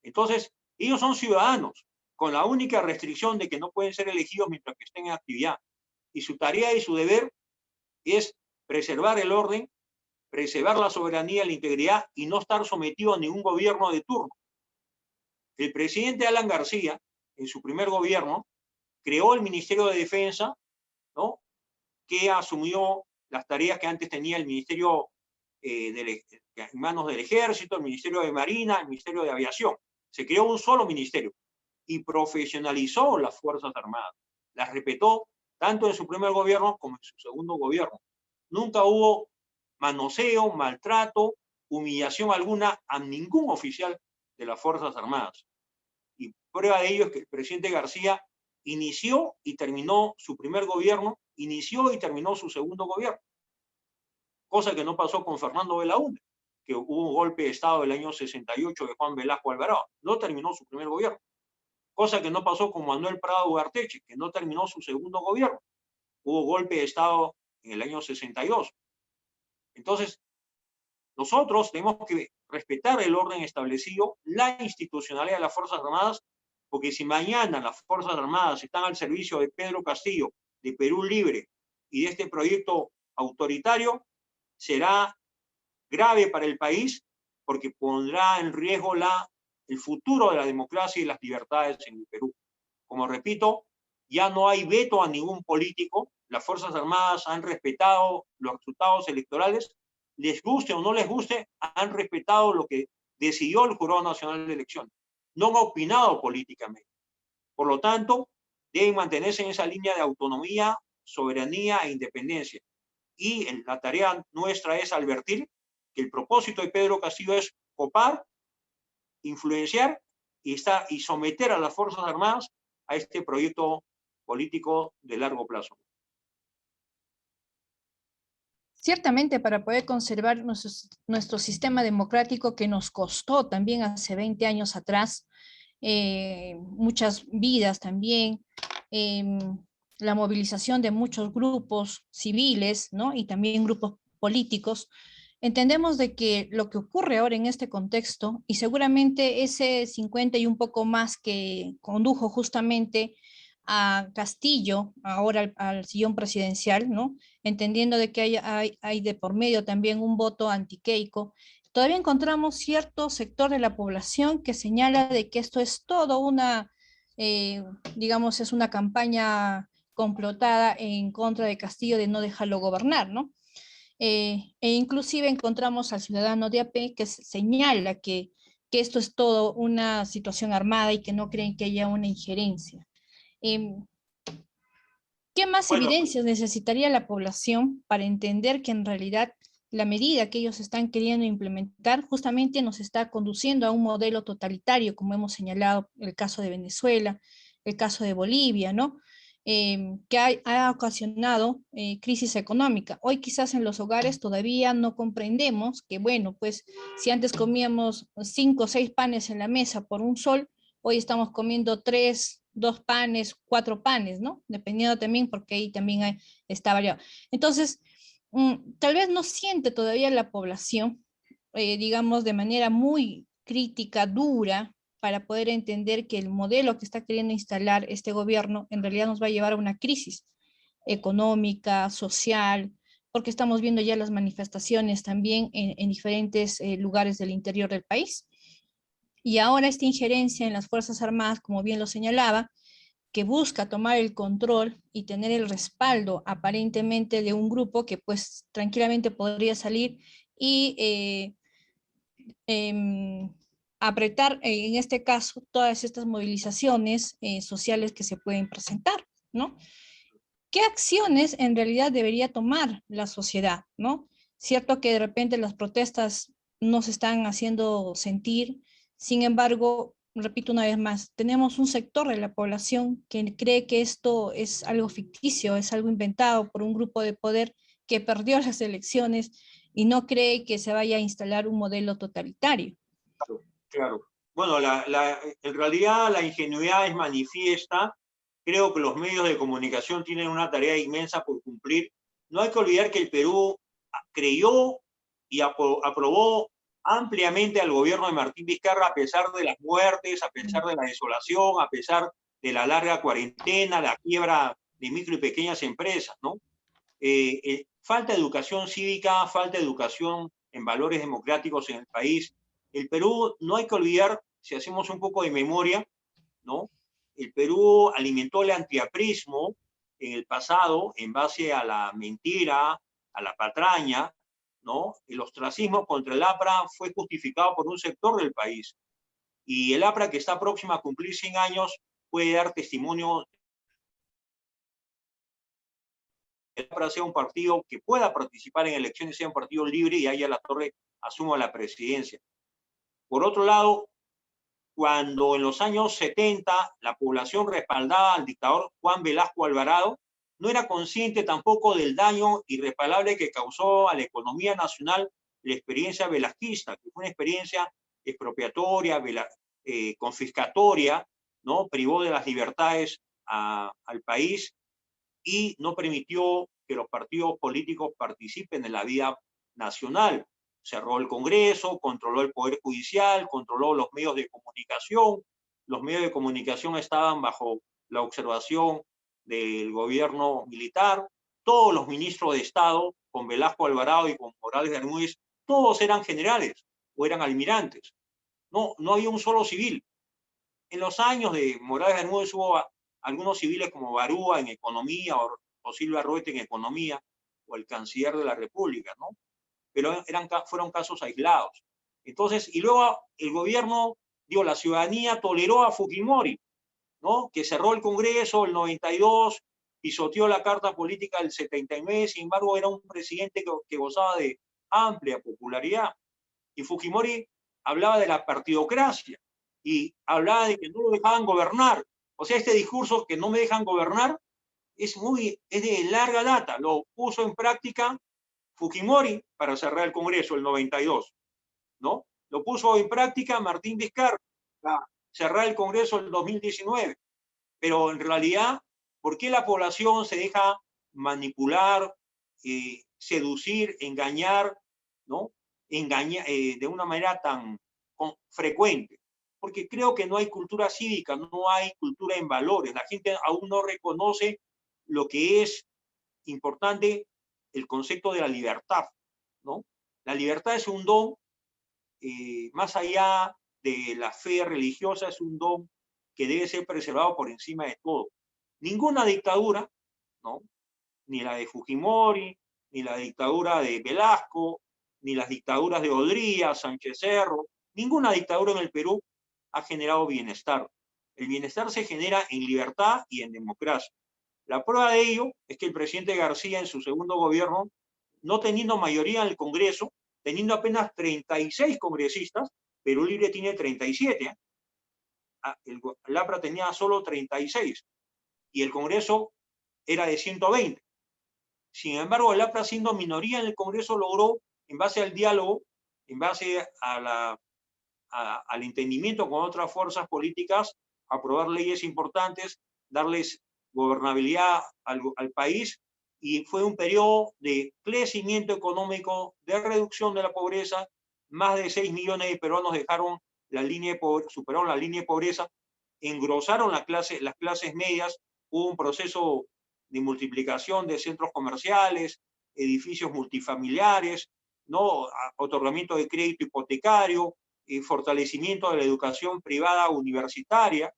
Entonces, ellos son ciudadanos, con la única restricción de que no pueden ser elegidos mientras que estén en actividad. Y su tarea y su deber es preservar el orden, preservar la soberanía y la integridad y no estar sometido a ningún gobierno de turno. El presidente Alan García, en su primer gobierno, creó el Ministerio de Defensa, ¿no? Que asumió las tareas que antes tenía el Ministerio en manos del Ejército, el Ministerio de Marina, el Ministerio de Aviación. Se creó un solo ministerio y profesionalizó las Fuerzas Armadas. Las respetó tanto en su primer gobierno como en su segundo gobierno. Nunca hubo manoseo, maltrato, humillación alguna a ningún oficial de las Fuerzas Armadas. Y prueba de ello es que el presidente García inició y terminó su primer gobierno, inició y terminó su segundo gobierno. Cosa que no pasó con Fernando Belaúnde, que hubo un golpe de Estado del año 68 de Juan Velasco Alvarado. No terminó su primer gobierno. Cosa que no pasó con Manuel Prado Ugarteche, que no terminó su segundo gobierno. Hubo golpe de Estado en el año 62. Entonces, nosotros tenemos que respetar el orden establecido, la institucionalidad de las Fuerzas Armadas, porque si mañana las Fuerzas Armadas están al servicio de Pedro Castillo, de Perú Libre y de este proyecto autoritario, será grave para el país porque pondrá en riesgo el futuro de la democracia y las libertades en el Perú. Como repito, ya no hay veto a ningún político. Las Fuerzas Armadas han respetado los resultados electorales. Les guste o no les guste, han respetado lo que decidió el Jurado Nacional de Elecciones. No han opinado políticamente. Por lo tanto, deben mantenerse en esa línea de autonomía, soberanía e independencia. Y la tarea nuestra es advertir que el propósito de Pedro Castillo es copar, influenciar y someter a las Fuerzas Armadas a este proyecto político de largo plazo. Ciertamente, para poder conservar nuestro sistema democrático que nos costó también hace 20 años atrás, muchas vidas también, la movilización de muchos grupos civiles, ¿no? Y también grupos políticos, entendemos de que lo que ocurre ahora en este contexto, y seguramente ese 50 y un poco más que condujo justamente a Castillo, ahora al sillón presidencial, ¿no? Entendiendo de que hay de por medio también un voto anti-Keiko, todavía encontramos cierto sector de la población que señala de que esto es todo una, digamos, es una campaña complotada en contra de Castillo de no dejarlo gobernar, ¿no? E inclusive encontramos al ciudadano de AP que señala que esto es todo una situación armada y que no creen que haya una injerencia. Em, ¿Qué más Bueno, evidencias necesitaría la población para entender que en realidad la medida que ellos están queriendo implementar justamente nos está conduciendo a un modelo totalitario, como hemos señalado el caso de Venezuela, el caso de Bolivia, ¿no? Que ha ocasionado crisis económica. Hoy quizás en los hogares todavía no comprendemos que, bueno, pues si antes comíamos 5 o 6 panes en la mesa por un sol, hoy estamos comiendo 3, 2 panes, 4 panes, ¿no? Dependiendo también, porque ahí también está variado. Entonces, tal vez no siente todavía la población, digamos, de manera muy crítica, dura, para poder entender que el modelo que está queriendo instalar este gobierno en realidad nos va a llevar a una crisis económica, social, porque estamos viendo ya las manifestaciones también en diferentes lugares del interior del país. Y ahora esta injerencia en las Fuerzas Armadas, como bien lo señalaba, que busca tomar el control y tener el respaldo aparentemente de un grupo que pues tranquilamente podría salir y apretar en este caso todas estas movilizaciones sociales que se pueden presentar, ¿no? ¿Qué acciones en realidad debería tomar la sociedad, ¿no? Cierto que de repente las protestas no se están haciendo sentir, sin embargo, repito una vez más, tenemos un sector de la población que cree que esto es algo ficticio, es algo inventado por un grupo de poder que perdió las elecciones y no cree que se vaya a instalar un modelo totalitario. claro. Bueno, en realidad la ingenuidad es manifiesta. Creo que los medios de comunicación tienen una tarea inmensa por cumplir. No hay que olvidar que el Perú creyó y aprobó ampliamente al gobierno de Martín Vizcarra a pesar de las muertes, a pesar de la desolación, a pesar de la larga cuarentena, la quiebra de micro y pequeñas empresas, ¿no? Falta educación cívica, falta educación en valores democráticos en el país. El Perú, no hay que olvidar, si hacemos un poco de memoria, ¿no? El Perú alimentó el antiaprismo en el pasado en base a la mentira, a la patraña, ¿no? El ostracismo contra el APRA fue justificado por un sector del país. Y el APRA, que está próxima a cumplir 100 años, puede dar testimonio que el APRA sea un partido que pueda participar en elecciones, sea un partido libre y ahí a la Torre asuma la presidencia. Por otro lado, cuando en los años 70 la población respaldaba al dictador Juan Velasco Alvarado, no era consciente tampoco del daño irreparable que causó a la economía nacional la experiencia velasquista, que fue una experiencia expropiatoria, confiscatoria, ¿no? Privó de las libertades al país y no permitió que los partidos políticos participen en la vida nacional. Cerró el Congreso, controló el Poder Judicial, controló los medios de comunicación. Los medios de comunicación estaban bajo la observación del gobierno militar. Todos los ministros de Estado, con Velasco Alvarado y con Morales Bermúdez, todos eran generales o eran almirantes. No había un solo civil. En los años de Morales Bermúdez hubo algunos civiles como Barúa en economía o Silva Roete en economía o el canciller de la República, ¿no? Pero fueron casos aislados. Entonces, y luego el gobierno, digo, la ciudadanía toleró a Fujimori, ¿no? Que cerró el Congreso el 92, pisoteó la Carta Política del 79, sin embargo era un presidente que gozaba de amplia popularidad. Y Fujimori hablaba de la partidocracia y hablaba de que no lo dejaban gobernar. O sea, este discurso que no me dejan gobernar es de larga data. Lo puso en práctica Fujimori para cerrar el Congreso, el 92, ¿no? Lo puso en práctica Martín Vizcarra para cerrar el Congreso el 2019. Pero en realidad, ¿por qué la población se deja manipular, seducir, engañar, ¿no? De una manera tan frecuente? Porque creo que no hay cultura cívica, no hay cultura en valores. La gente aún no reconoce lo que es importante, el concepto de la libertad, ¿no? La libertad es un don, más allá de la fe religiosa, es un don que debe ser preservado por encima de todo. Ninguna dictadura, ¿no? Ni la de Fujimori, ni la dictadura de Velasco, ni las dictaduras de Odría, Sánchez Cerro, ninguna dictadura en el Perú ha generado bienestar. El bienestar se genera en libertad y en democracia. La prueba de ello es que el presidente García en su segundo gobierno, no teniendo mayoría en el Congreso, teniendo apenas 36 congresistas, Perú Libre tiene 37, el APRA tenía solo 36 y el Congreso era de 120. Sin embargo, el APRA, siendo minoría en el Congreso, logró, en base al diálogo, en base al entendimiento con otras fuerzas políticas, aprobar leyes importantes, darles gobernabilidad al país, y fue un periodo de crecimiento económico, de reducción de la pobreza. Más de 6 millones de peruanos dejaron la línea de pobreza, superaron la línea de pobreza, engrosaron las clases medias, hubo un proceso de multiplicación de centros comerciales, edificios multifamiliares, ¿no? Otorgamiento de crédito hipotecario, fortalecimiento de la educación privada universitaria,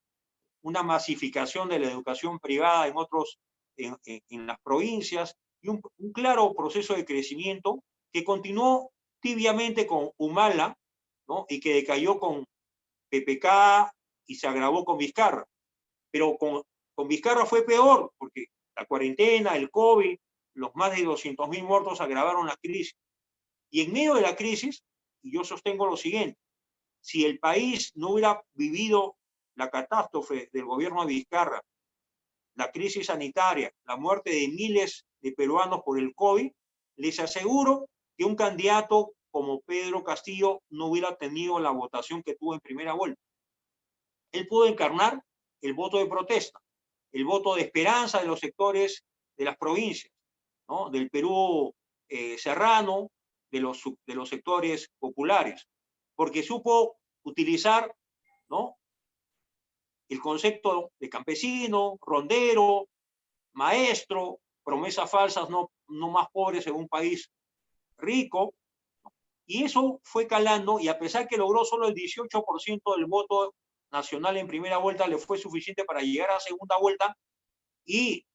una masificación de la educación privada en las provincias, y un claro proceso de crecimiento que continuó tibiamente con Humala, ¿no? Y que decayó con PPK y se agravó con Vizcarra. Pero con Vizcarra fue peor, porque la cuarentena, el COVID, los más de 200.000 muertos agravaron la crisis. Y en medio de la crisis, y yo sostengo lo siguiente, si el país no hubiera vivido la catástrofe del gobierno de Vizcarra, la crisis sanitaria, la muerte de miles de peruanos por el COVID, les aseguro que un candidato como Pedro Castillo no hubiera tenido la votación que tuvo en primera vuelta. Él pudo encarnar el voto de protesta, el voto de esperanza de los sectores de las provincias, ¿no? Del Perú serrano, de los sectores populares, porque supo utilizar, ¿no? El concepto de campesino, rondero, maestro, promesas falsas, no más pobres en un país rico, y eso fue calando, y a pesar que logró solo el 18% del voto nacional en primera vuelta, le fue suficiente para llegar a segunda vuelta, y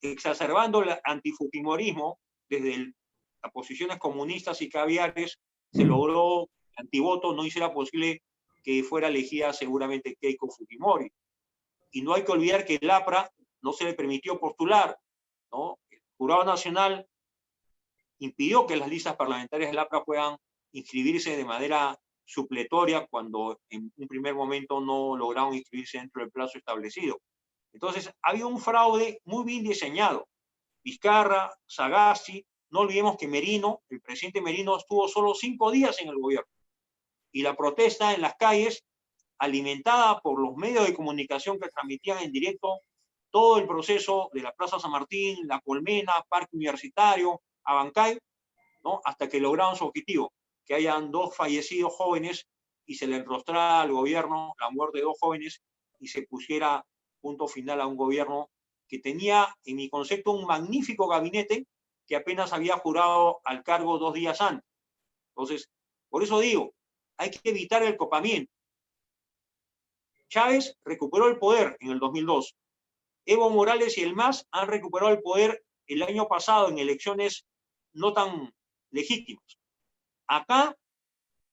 exacerbando el antifujimorismo desde las posiciones comunistas y caviares, se logró que el antivoto no hiciera posible que fuera elegida seguramente Keiko Fujimori. Y no hay que olvidar que el APRA no se le permitió postular, ¿no? El Jurado Nacional impidió que las listas parlamentarias del APRA puedan inscribirse de manera supletoria cuando en un primer momento no lograron inscribirse dentro del plazo establecido. Entonces, había un fraude muy bien diseñado. Vizcarra, Sagasti, no olvidemos que Merino, el presidente Merino, estuvo solo 5 días en el gobierno. Y la protesta en las calles, alimentada por los medios de comunicación que transmitían en directo todo el proceso de la Plaza San Martín, La Colmena, Parque Universitario, Abancay, ¿no? Hasta que lograron su objetivo, que hayan 2 fallecidos jóvenes y se le enrostrara al gobierno la muerte de 2 jóvenes y se pusiera punto final a un gobierno que tenía, en mi concepto, un magnífico gabinete que apenas había jurado al cargo 2 días antes. Entonces, por eso digo, hay que evitar el copamiento. Chávez recuperó el poder en el 2002. Evo Morales y el MAS han recuperado el poder el año pasado en elecciones no tan legítimas. Acá,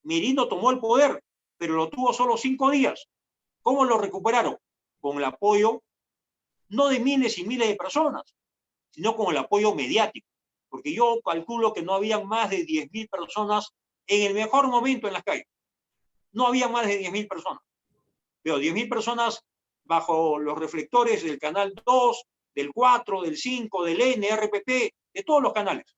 Merino tomó el poder, pero lo tuvo solo 5 días. ¿Cómo lo recuperaron? Con el apoyo no de miles y miles de personas, sino con el apoyo mediático. Porque yo calculo que no había más de 10.000 personas en el mejor momento en las calles. No había más de 10.000 personas. Pero 10.000 personas bajo los reflectores del Canal 2, del 4, del 5, del NRPP, de todos los canales,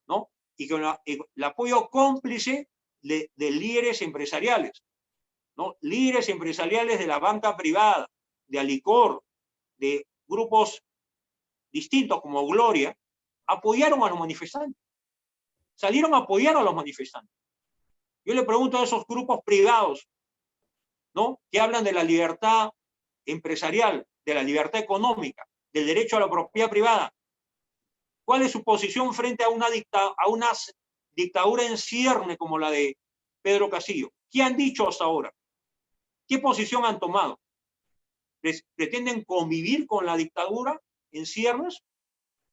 ¿no? y con el apoyo cómplice de líderes empresariales, ¿no? Líderes empresariales de la banca privada, de Alicor, de grupos distintos como Gloria, apoyaron a los manifestantes. Salieron a apoyar a los manifestantes. Yo le pregunto a esos grupos privados, ¿no?, que hablan de la libertad empresarial, de la libertad económica, del derecho a la propiedad privada, ¿cuál es su posición frente a una dictadura en cierne como la de Pedro Castillo? ¿Qué han dicho hasta ahora? ¿Qué posición han tomado? ¿Pretenden convivir con la dictadura en ciernes,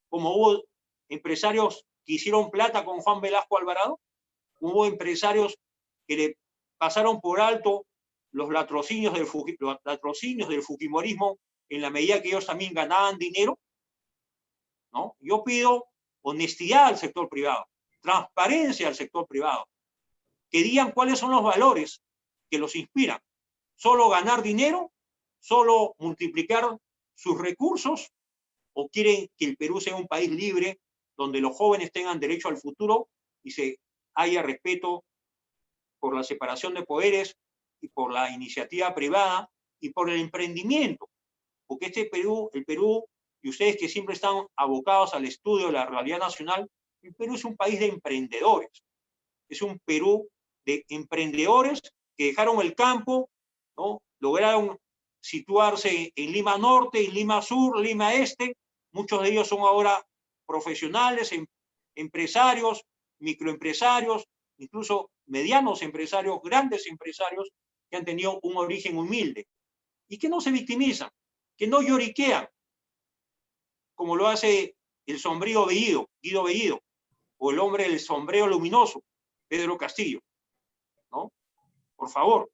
como hubo empresarios que hicieron plata con Juan Velasco Alvarado? Hubo empresarios que le pasaron por alto los latrocinios del fujimorismo en la medida que ellos también ganaban dinero, ¿no? Yo pido honestidad al sector privado, transparencia al sector privado, que digan cuáles son los valores que los inspiran. ¿Solo ganar dinero? ¿Solo multiplicar sus recursos? ¿O quieren que el Perú sea un país libre donde los jóvenes tengan derecho al futuro y se haya respeto por la separación de poderes y por la iniciativa privada y por el emprendimiento? Porque el Perú, y ustedes que siempre están abocados al estudio de la realidad nacional, el Perú es un país de emprendedores. Es un Perú de emprendedores que dejaron el campo, ¿no? Lograron situarse en Lima Norte, en Lima Sur, Lima Este. Muchos de ellos son ahora profesionales, empresarios, microempresarios, incluso medianos empresarios, grandes empresarios que han tenido un origen humilde y que no se victimizan, que no lloriquean, como lo hace el sombrío Bellido, Guido Bellido, o el hombre del sombrero luminoso, Pedro Castillo, ¿no? Por favor,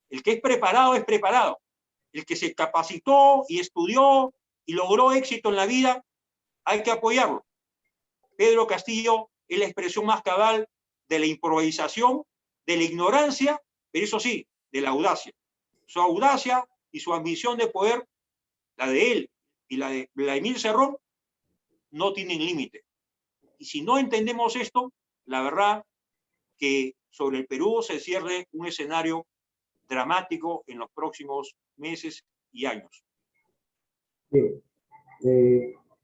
el que es preparado es preparado. El que se capacitó y estudió y logró éxito en la vida, hay que apoyarlo. Pedro Castillo es la expresión más cabal de la improvisación, de la ignorancia, pero eso sí, de la audacia. Su audacia y su ambición de poder, la de él y la de Vladimir Cerrón, no tienen límite. Y si no entendemos esto, la verdad que sobre el Perú se cierre un escenario dramático en los próximos meses y años. Bien.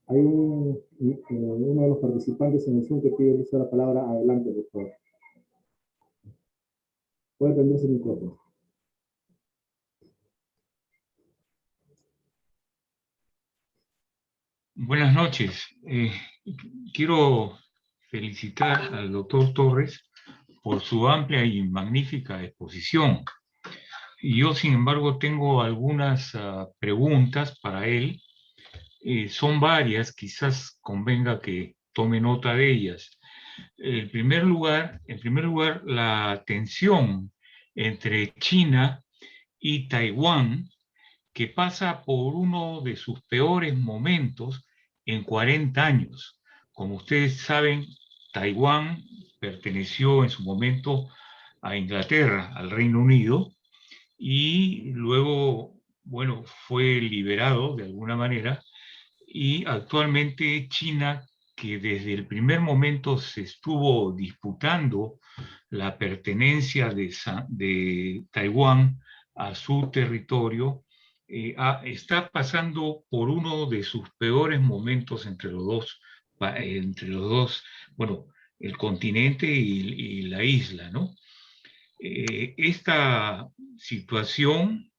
Hay uno de los participantes en el Zoom que pide el uso de la palabra. Adelante, por favor. Puede prenderse el micrófono. Buenas noches. Quiero felicitar al doctor Torres por su amplia y magnífica exposición. Y yo, sin embargo, tengo algunas preguntas para él. Son varias, quizás convenga que tome nota de ellas. En primer lugar, la tensión entre China y Taiwán, que pasa por uno de sus peores momentos en 40 años. Como ustedes saben, Taiwán perteneció en su momento a Inglaterra, al Reino Unido, y luego, bueno, fue liberado de alguna manera, y actualmente China, que desde el primer momento se estuvo disputando la pertenencia de Taiwán a su territorio, está pasando por uno de sus peores momentos entre los dos, bueno, el continente y la isla, ¿no? Esta situación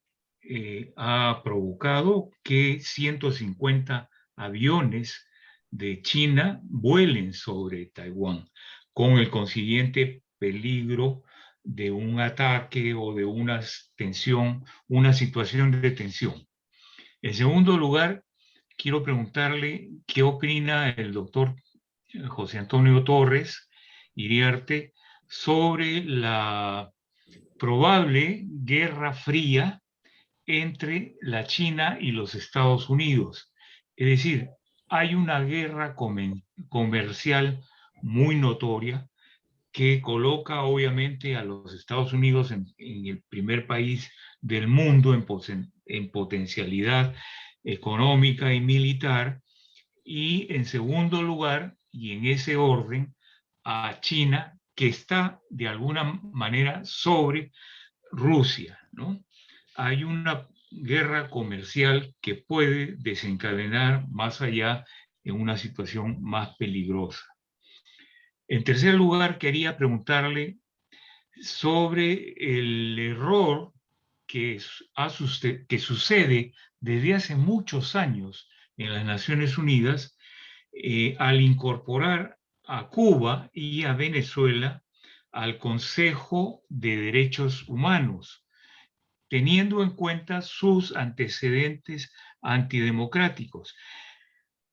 ha provocado que 150 aviones de China vuelen sobre Taiwán, con el consiguiente peligro de un ataque o de una situación de tensión. En segundo lugar, quiero preguntarle qué opina el doctor José Antonio Torres Iriarte sobre la probable guerra fría entre la China y los Estados Unidos. Es decir, hay una guerra comercial muy notoria que coloca obviamente a los Estados Unidos en el primer país del mundo en potencialidad económica y militar, y en segundo lugar, y en ese orden, a China, que está de alguna manera sobre Rusia, ¿no? Hay una guerra comercial que puede desencadenar más allá en una situación más peligrosa. En tercer lugar, quería preguntarle sobre el error que sucede desde hace muchos años en las Naciones Unidas al incorporar a Cuba y a Venezuela al Consejo de Derechos Humanos, teniendo en cuenta sus antecedentes antidemocráticos.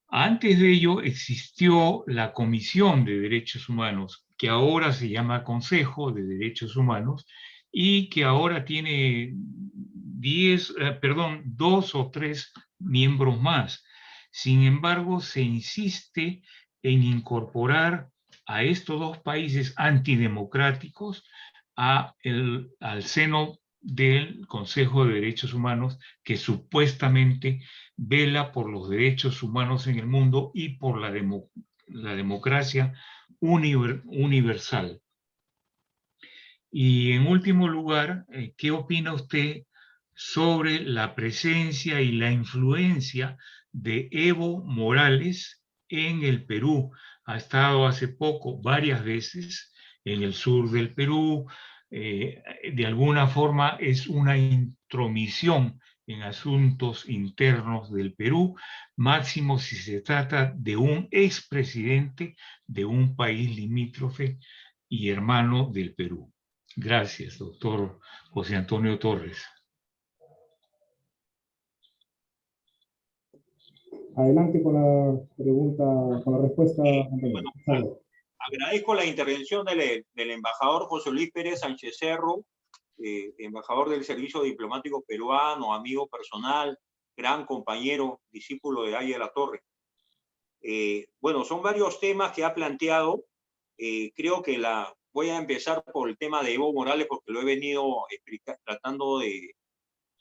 Antes de ello existió la Comisión de Derechos Humanos, que ahora se llama Consejo de Derechos Humanos, y que ahora tiene 2 o 3 miembros más. Sin embargo, se insiste en incorporar a estos dos países antidemocráticos al seno del Consejo de Derechos Humanos, que supuestamente vela por los derechos humanos en el mundo y por la democracia universal. Y en último lugar, ¿qué opina usted sobre la presencia y la influencia de Evo Morales en el Perú? Ha estado hace poco varias veces en el sur del Perú. De alguna forma es una intromisión en asuntos internos del Perú, máximo si se trata de un expresidente de un país limítrofe y hermano del Perú. Gracias, doctor José Antonio Torres. Adelante con la pregunta, con la respuesta. Bueno, agradezco la intervención del embajador José Luis Pérez Sánchez Cerro, embajador del Servicio Diplomático Peruano, amigo personal, gran compañero, discípulo de Aya de la Torre. Bueno, son varios temas que ha planteado. Creo que voy a empezar por el tema de Evo Morales porque lo he venido tratando de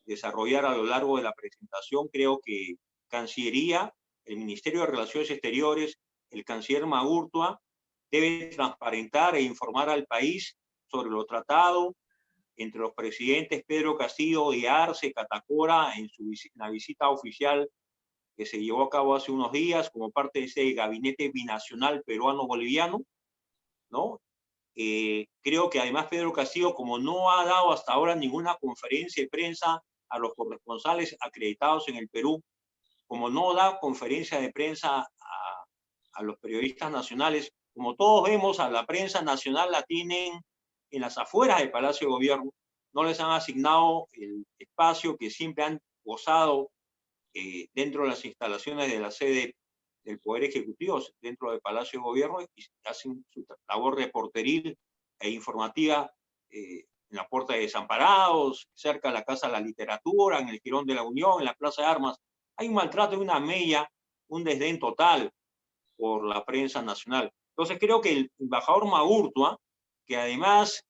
desarrollar a lo largo de la presentación. Creo que Cancillería, el Ministerio de Relaciones Exteriores, el canciller Magurtua deben transparentar e informar al país sobre lo tratado entre los presidentes Pedro Castillo y Arce Catacora en la visita oficial que se llevó a cabo hace unos días como parte de ese gabinete binacional peruano-boliviano, ¿no? Creo que además Pedro Castillo, como no ha dado hasta ahora ninguna conferencia de prensa a los corresponsales acreditados en el Perú, como no da conferencia de prensa a los periodistas nacionales, como todos vemos, a la prensa nacional la tienen en las afueras del Palacio de Gobierno, no les han asignado el espacio que siempre han gozado dentro de las instalaciones de la sede del Poder Ejecutivo, dentro del Palacio de Gobierno, y hacen su labor reporteril e informativa en la Puerta de Desamparados, cerca de la Casa de la Literatura, en el Jirón de la Unión, en la Plaza de Armas. Hay un maltrato y una mella, un desdén total por la prensa nacional. Entonces creo que el embajador Magurtua, que además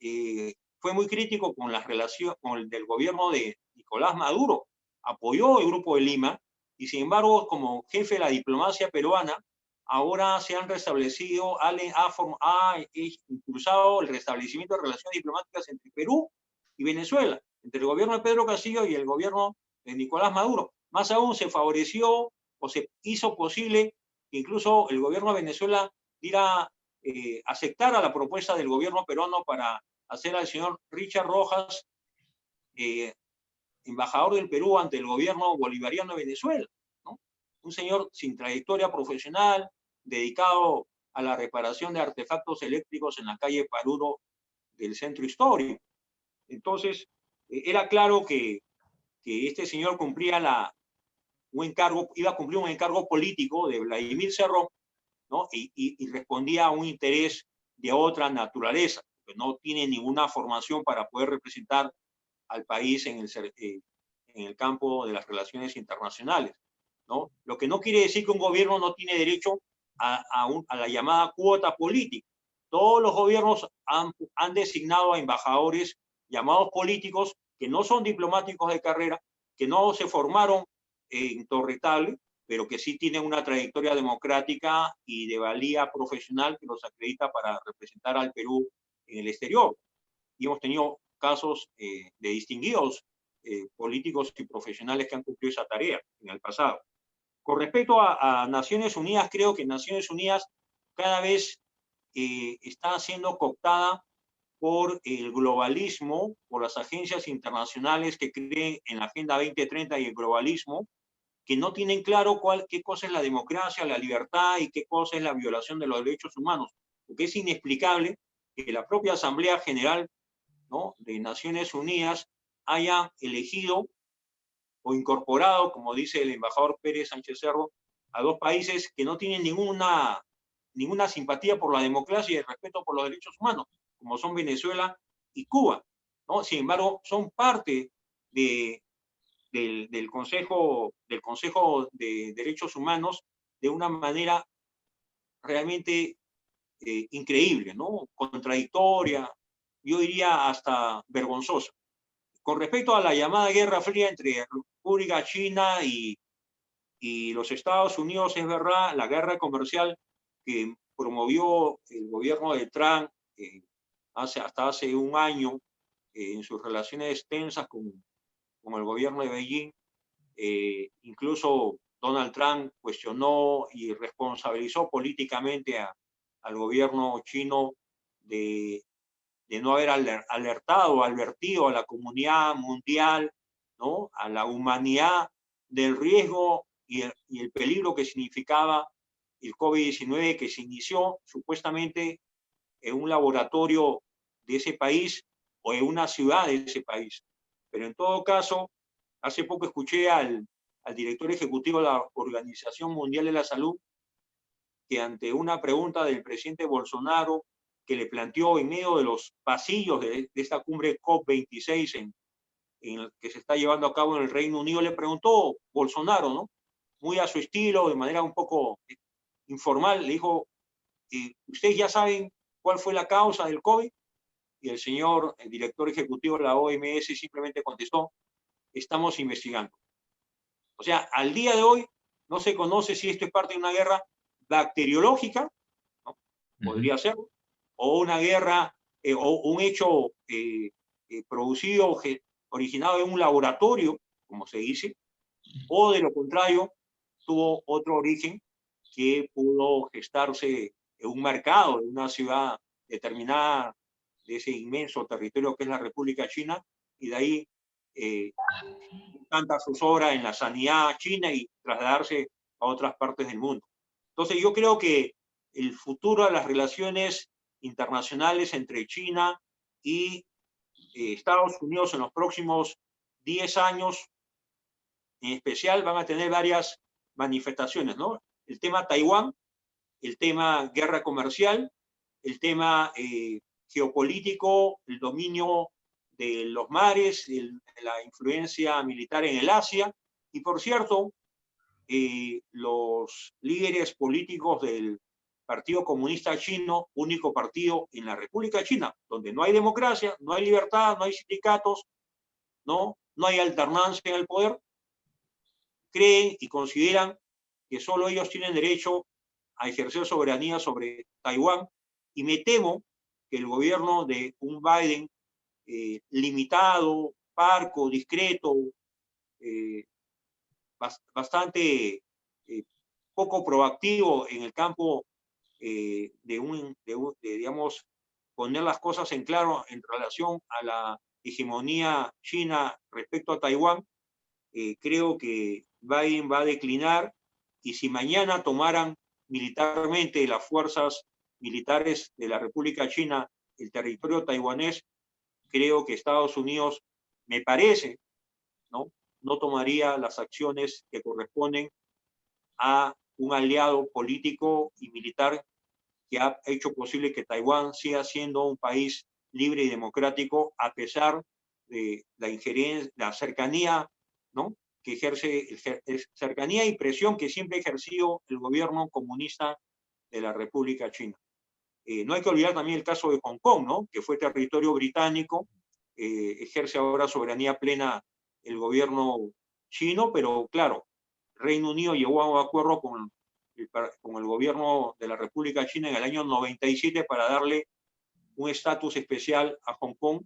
fue muy crítico con las relaciones con el del gobierno de Nicolás Maduro, apoyó el Grupo de Lima y sin embargo como jefe de la diplomacia peruana ahora se han restablecido, ha impulsado el restablecimiento de relaciones diplomáticas entre Perú y Venezuela, entre el gobierno de Pedro Castillo y el gobierno de Nicolás Maduro. Más aún se favoreció o se hizo posible que incluso el gobierno de Venezuela aceptara la propuesta del gobierno peruano para hacer al señor Richard Rojas embajador del Perú ante el gobierno bolivariano de Venezuela, ¿no? Un señor sin trayectoria profesional, dedicado a la reparación de artefactos eléctricos en la calle Paruro del centro histórico. Entonces, era claro que este señor iba a cumplir un encargo político de Vladimir Cerrón, ¿no? Y respondía a un interés de otra naturaleza, que no tiene ninguna formación para poder representar al país en el campo de las relaciones internacionales, ¿no? Lo que no quiere decir que un gobierno no tiene derecho a la llamada cuota política. Todos los gobiernos han designado a embajadores llamados políticos que no son diplomáticos de carrera, que no se formaron en Torre Table, pero que sí tienen una trayectoria democrática y de valía profesional que los acredita para representar al Perú en el exterior. Y hemos tenido casos de distinguidos políticos y profesionales que han cumplido esa tarea en el pasado. Con respecto a Naciones Unidas, creo que Naciones Unidas cada vez está siendo cooptada por el globalismo, por las agencias internacionales que creen en la Agenda 2030 y el globalismo, que no tienen claro qué cosa es la democracia, la libertad y qué cosa es la violación de los derechos humanos. Porque es inexplicable que la propia Asamblea General, ¿no?, de Naciones Unidas haya elegido o incorporado, como dice el embajador Pérez Sánchez Cerro, a dos países que no tienen ninguna simpatía por la democracia y el respeto por los derechos humanos, como son Venezuela y Cuba, ¿no? Sin embargo, son parte del Consejo de Derechos Humanos de una manera realmente increíble, ¿no? Contradictoria, yo diría hasta vergonzosa. Con respecto a la llamada Guerra Fría entre República China y los Estados Unidos, es verdad, la guerra comercial que promovió el gobierno de Trump hasta hace un año en sus relaciones tensas con el gobierno de Beijing, incluso Donald Trump cuestionó y responsabilizó políticamente al gobierno chino de no haber advertido a la comunidad mundial, ¿no?, a la humanidad del riesgo y el peligro que significaba el COVID-19, que se inició supuestamente en un laboratorio de ese país o en una ciudad de ese país. Pero en todo caso, hace poco escuché al director ejecutivo de la Organización Mundial de la Salud que ante una pregunta del presidente Bolsonaro que le planteó en medio de los pasillos de esta cumbre COP26 que se está llevando a cabo en el Reino Unido, le preguntó Bolsonaro, ¿no?, muy a su estilo, de manera un poco informal, le dijo, ¿ustedes ya saben cuál fue la causa del COVID? Y el director ejecutivo de la OMS simplemente contestó, estamos investigando. O sea, al día de hoy no se conoce si esto es parte de una guerra bacteriológica, ¿no? Podría ser, o una guerra, o un hecho producido, originado en un laboratorio, como se dice, o de lo contrario, tuvo otro origen que pudo gestarse en un mercado de una ciudad determinada de ese inmenso territorio que es la República China, y de ahí tanta zozobra en la sanidad china y trasladarse a otras partes del mundo. Entonces yo creo que el futuro de las relaciones internacionales entre China y Estados Unidos en los próximos 10 años, en especial, van a tener varias manifestaciones, ¿no? El tema Taiwán, el tema guerra comercial, el tema geopolítico, el dominio de los mares, la influencia militar en el Asia, y por cierto, los líderes políticos del Partido Comunista Chino, único partido en la República China, donde no hay democracia, no hay libertad, no hay sindicatos, no hay alternancia en el poder, creen y consideran que solo ellos tienen derecho a ejercer soberanía sobre Taiwán, y me temo que el gobierno de un Biden limitado, parco, discreto, bastante poco proactivo en el campo digamos, poner las cosas en claro en relación a la hegemonía china respecto a Taiwán, creo que Biden va a declinar, y si mañana tomaran militarmente las fuerzas militares de la República China el territorio taiwanés, creo que Estados Unidos, me parece, no tomaría las acciones que corresponden a un aliado político y militar que ha hecho posible que Taiwán siga siendo un país libre y democrático a pesar de la injerencia, la cercanía, ¿no?, que ejerce, cercanía y presión que siempre ha ejercido el gobierno comunista de la República China. No hay que olvidar también el caso de Hong Kong, ¿no?, que fue territorio británico, ejerce ahora soberanía plena el gobierno chino, pero claro, Reino Unido llegó a un acuerdo con el gobierno de la República China en el año 97 para darle un estatus especial a Hong Kong,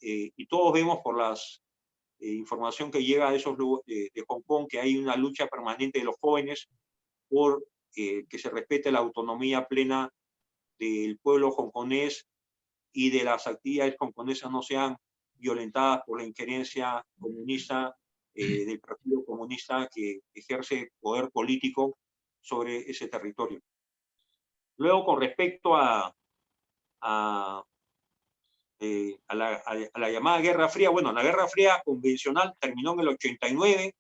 y todos vemos por las información que llega de Hong Kong que hay una lucha permanente de los jóvenes por que se respete la autonomía plena del pueblo hongkonés y de las actividades hongkonesas no sean violentadas por la injerencia comunista del Partido Comunista que ejerce poder político sobre ese territorio. Luego, con respecto a la llamada Guerra Fría, bueno, la Guerra Fría convencional terminó en el 89,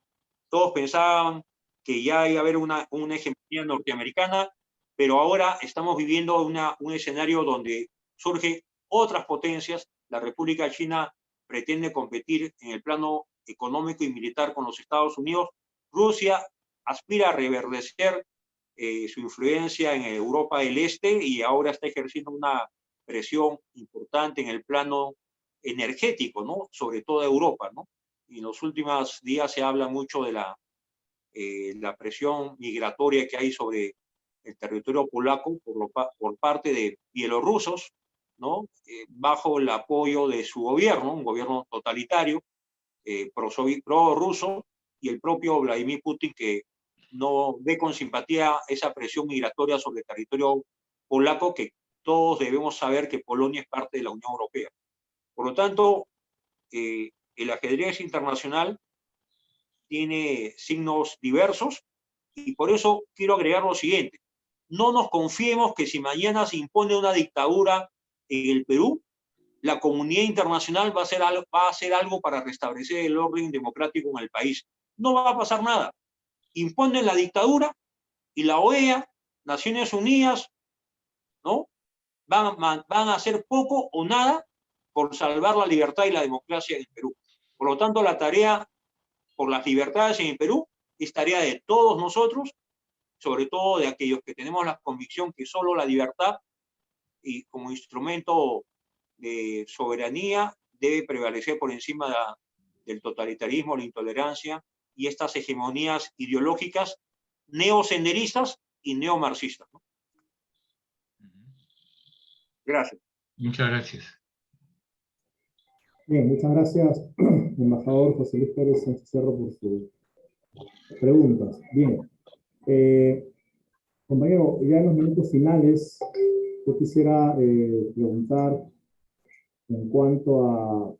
todos pensaban que ya iba a haber una hegemonía norteamericana, pero ahora estamos viviendo un escenario donde surgen otras potencias. La República China pretende competir en el plano económico y militar con los Estados Unidos. Rusia aspira a reverdecer su influencia en Europa del Este y ahora está ejerciendo una presión importante en el plano energético, ¿no? Sobre todo Europa, ¿no? Y en los últimos días se habla mucho de la presión migratoria que hay sobre el territorio polaco por parte de bielorrusos, ¿no? Bajo el apoyo de su gobierno, un gobierno totalitario, pro-ruso, y el propio Vladimir Putin, que no ve con simpatía esa presión migratoria sobre el territorio polaco, que todos debemos saber que Polonia es parte de la Unión Europea. Por lo tanto, el ajedrez internacional tiene signos diversos y por eso quiero agregar lo siguiente. No nos confiemos que si mañana se impone una dictadura en el Perú, la comunidad internacional va a hacer algo para restablecer el orden democrático en el país. No va a pasar nada. Imponen la dictadura y la OEA, Naciones Unidas, ¿no? Van a hacer poco o nada por salvar la libertad y la democracia en el Perú. Por lo tanto, la tarea por las libertades en el Perú es tarea de todos nosotros, sobre todo de aquellos que tenemos la convicción que solo la libertad y como instrumento de soberanía debe prevalecer por encima del totalitarismo, la intolerancia y estas hegemonías ideológicas neosenderistas y neomarxistas, ¿no? Gracias. Muchas gracias. Bien, muchas gracias, embajador José Luis Pérez Sánchez Cerro, por sus preguntas. Bien, compañero, ya en los minutos finales, yo quisiera preguntar en cuanto a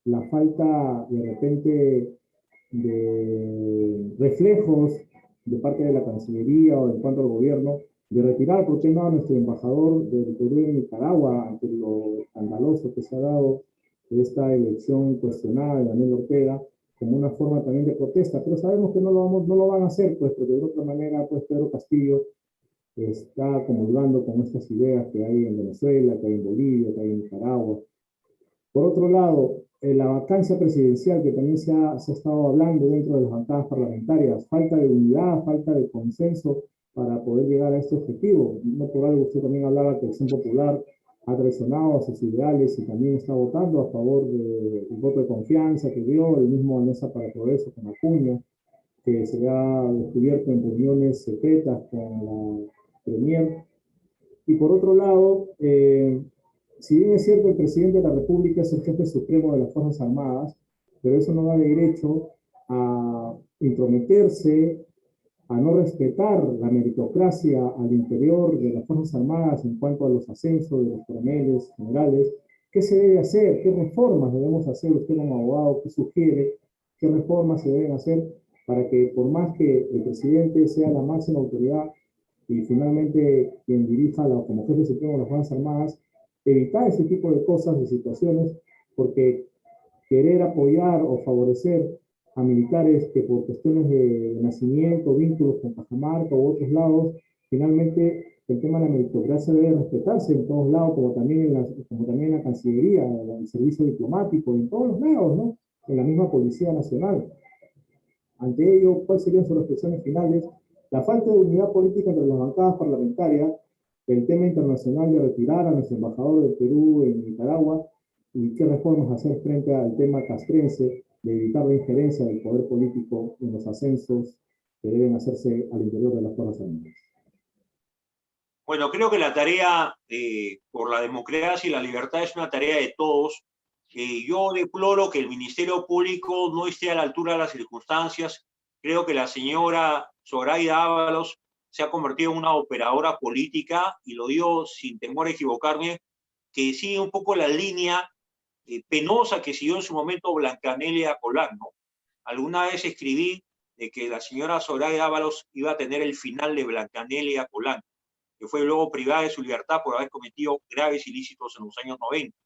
la falta de repente de reflejos de parte de la Cancillería o en cuanto al gobierno de retirar, ¿por qué no?, a nuestro embajador del Perú en Nicaragua ante lo escandaloso que se ha dado de esta elección cuestionada de Daniel Ortega, como una forma también de protesta, pero sabemos que no lo van a hacer, pues, porque de otra manera, pues, Pedro Castillo está comulgando con estas ideas que hay en Venezuela, que hay en Bolivia, que hay en Nicaragua. Por otro lado, la vacancia presidencial que también se ha estado hablando dentro de las bancadas parlamentarias, falta de unidad, falta de consenso para poder llegar a este objetivo. No por algo usted también hablaba que Acción Popular ha traicionado a sus ideales y también está votando a favor del voto de confianza que dio el mismo Alianza para el Progreso con Acuña, que se ha descubierto en reuniones secretas con la Premier. Y por otro lado, si bien es cierto el presidente de la República es el jefe supremo de las Fuerzas Armadas, pero eso no da derecho a intrometerse, a no respetar la meritocracia al interior de las Fuerzas Armadas en cuanto a los ascensos de los coroneles, generales. ¿Qué se debe hacer? ¿Qué reformas debemos hacer? Usted como abogado, ¿qué sugiere? ¿Qué reformas se deben hacer para que, por más que el presidente sea la máxima autoridad y finalmente quien dirija como jefe supremo de las Fuerzas Armadas, evitar ese tipo de cosas, de situaciones, porque querer apoyar o favorecer a militares que por cuestiones de nacimiento, vínculos con Cajamarca u otros lados, finalmente el tema de la meritocracia debe respetarse en todos lados, como también en la Cancillería, en el servicio diplomático, en todos los lados, ¿no? En la misma Policía Nacional. Ante ello, ¿cuáles serían sus reflexiones finales? La falta de unidad política entre las bancadas parlamentarias, el tema internacional de retirar a nuestro embajador del Perú en Nicaragua, y qué reformas hacer frente al tema castrense de evitar la injerencia del poder político en los ascensos que deben hacerse al interior de las Fuerzas Armadas? Bueno, creo que la tarea por la democracia y la libertad es una tarea de todos. Yo deploro que el Ministerio Público no esté a la altura de las circunstancias. Creo que la señora Zoraida Ábalos se ha convertido en una operadora política, y lo digo sin temor a equivocarme, que sigue un poco la línea penosa que siguió en su momento Blancanelia Colán, ¿no? Alguna vez escribí de que la señora Zoraida Ábalos iba a tener el final de Blancanelia Colán, que fue luego privada de su libertad por haber cometido graves ilícitos en los años 90.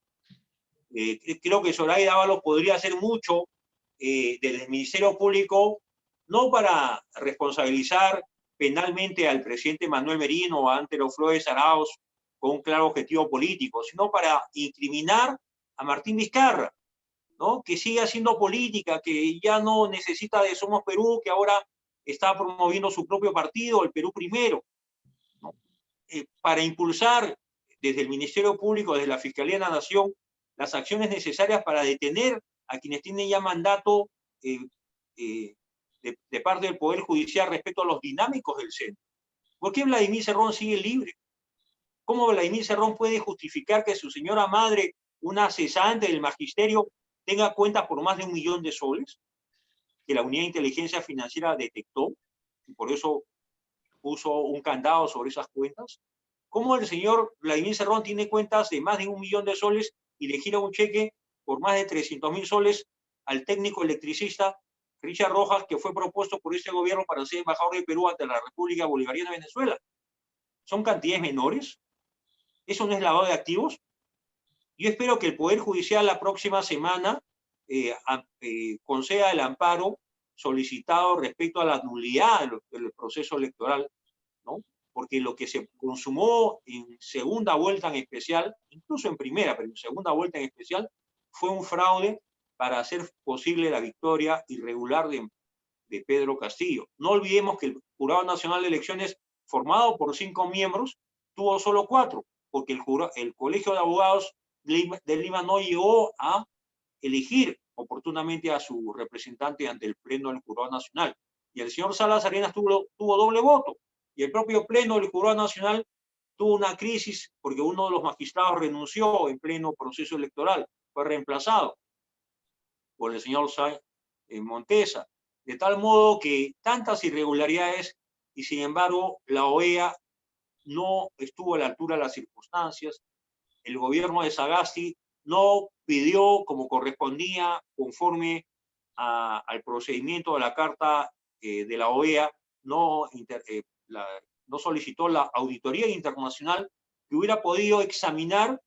Creo que Zoraida Ábalos podría hacer mucho desde el Ministerio Público, no para responsabilizar penalmente al presidente Manuel Merino o a Antero Flores Arauz con un claro objetivo político, sino para incriminar a Martín Vizcarra, ¿no? Que sigue haciendo política, que ya no necesita de Somos Perú, que ahora está promoviendo su propio partido, el Perú Primero, ¿no? Para impulsar desde el Ministerio Público, desde la Fiscalía de la Nación, las acciones necesarias para detener a quienes tienen ya mandato de parte del Poder Judicial respecto a los dinámicos del centro. ¿Por qué Vladimir Cerrón sigue libre? ¿Cómo Vladimir Cerrón puede justificar que su señora madre, una cesante del magisterio, tenga cuentas por más de 1 millón de soles, que la Unidad de Inteligencia Financiera detectó, y por eso puso un candado sobre esas cuentas? ¿Cómo el señor Vladimir Cerrón tiene cuentas de más de 1 millón de soles y le gira un cheque por más de 300.000 soles al técnico electricista Richard Rojas, que fue propuesto por este gobierno para ser embajador de Perú ante la República Bolivariana de Venezuela? ¿Son cantidades menores? ¿Eso no es lavado de activos? Yo espero que el Poder Judicial la próxima semana conceda el amparo solicitado respecto a la nulidad del proceso electoral, ¿no? Porque lo que se consumó en segunda vuelta en especial, incluso en primera, pero en segunda vuelta en especial, fue un fraude para hacer posible la victoria irregular de Pedro Castillo. No olvidemos que el Jurado Nacional de Elecciones, formado por 5 miembros, tuvo solo 4, porque el Colegio de Abogados de Lima no llegó a elegir oportunamente a su representante ante el Pleno del Jurado Nacional. Y el señor Salas Arenas tuvo doble voto. Y el propio Pleno del Jurado Nacional tuvo una crisis porque uno de los magistrados renunció en pleno proceso electoral, fue reemplazado por el señor Montesa. De tal modo que tantas irregularidades, y sin embargo la OEA no estuvo a la altura de las circunstancias. El gobierno de Sagasti no pidió como correspondía, conforme al procedimiento de la Carta de la OEA, no solicitó la auditoría internacional que hubiera podido examinar,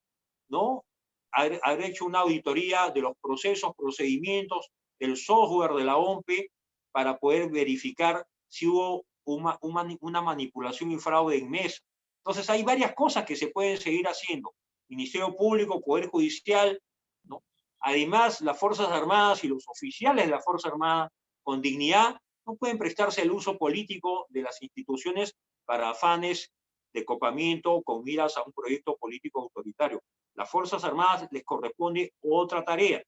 ¿no? Haber hecho una auditoría de los procesos, procedimientos, del software de la OMPE para poder verificar si hubo una manipulación y fraude en mesa. Entonces hay varias cosas que se pueden seguir haciendo. Ministerio Público, Poder Judicial, ¿no? Además, las Fuerzas Armadas y los oficiales de la Fuerza Armada con dignidad no pueden prestarse el uso político de las instituciones para afanes de copamiento con miras a un proyecto político autoritario. Las Fuerzas Armadas les corresponde otra tarea.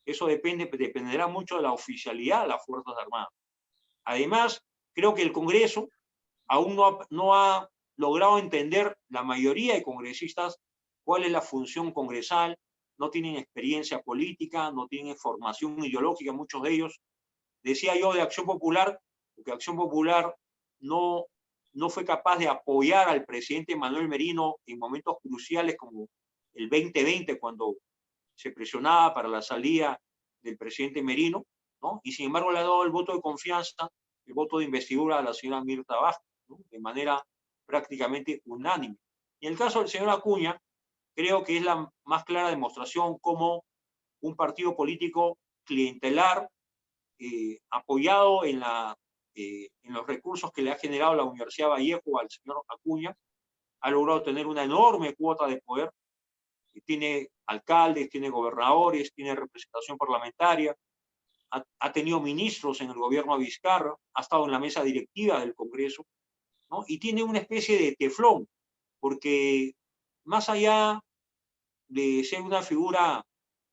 Eso dependerá mucho de la oficialidad de las Fuerzas Armadas. Además, creo que el Congreso aún no ha logrado entender, la mayoría de congresistas, cuál es la función congresal. No tienen experiencia política, no tienen formación ideológica, muchos de ellos. Decía yo de Acción Popular, porque Acción Popular no fue capaz de apoyar al presidente Manuel Merino en momentos cruciales como el 2020, cuando se presionaba para la salida del presidente Merino, ¿no? Y sin embargo le ha dado el voto de confianza, el voto de investidura a la señora Mirta Vázquez, ¿no? De manera prácticamente unánime. Y en el caso del señor Acuña, creo que es la más clara demostración cómo un partido político clientelar, apoyado en los recursos que le ha generado la Universidad Vallejo al señor Acuña, ha logrado tener una enorme cuota de poder. Tiene alcaldes, tiene gobernadores, tiene representación parlamentaria, ha tenido ministros en el gobierno de Vizcarra, ha estado en la mesa directiva del Congreso, ¿no? Y tiene una especie de teflón, porque más allá de ser una figura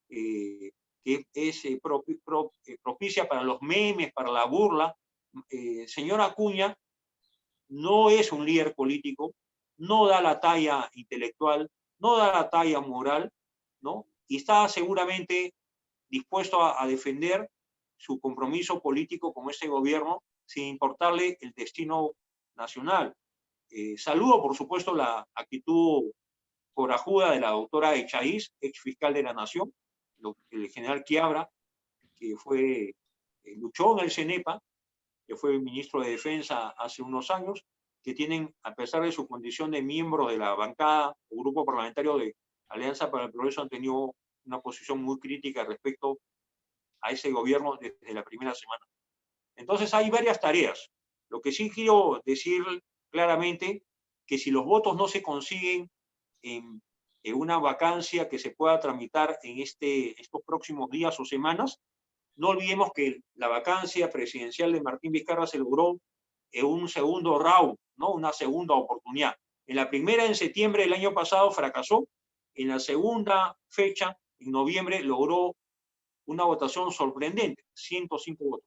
que es propicia para los memes, para la burla, señor Acuña no es un líder político, no da la talla intelectual, no da la talla moral, ¿no? Y está seguramente dispuesto a defender su compromiso político con este gobierno sin importarle el destino nacional. Saludo, por supuesto, la actitud corajuda de la doctora Echaíz, ex fiscal de la Nación, el general Quiabra, que luchó en el CENEPA, que fue ministro de Defensa hace unos años, que tienen, a pesar de su condición de miembro de la bancada o grupo parlamentario de Alianza para el Progreso, han tenido una posición muy crítica respecto a ese gobierno desde la primera semana. Entonces hay varias tareas. Lo que sí quiero decir claramente, que si los votos no se consiguen en una vacancia que se pueda tramitar en estos próximos días o semanas, no olvidemos que la vacancia presidencial de Martín Vizcarra se logró en un segundo round, ¿no? Una segunda oportunidad. En la primera, en septiembre del año pasado, fracasó. En la segunda fecha, en noviembre, logró una votación sorprendente, 105 votos.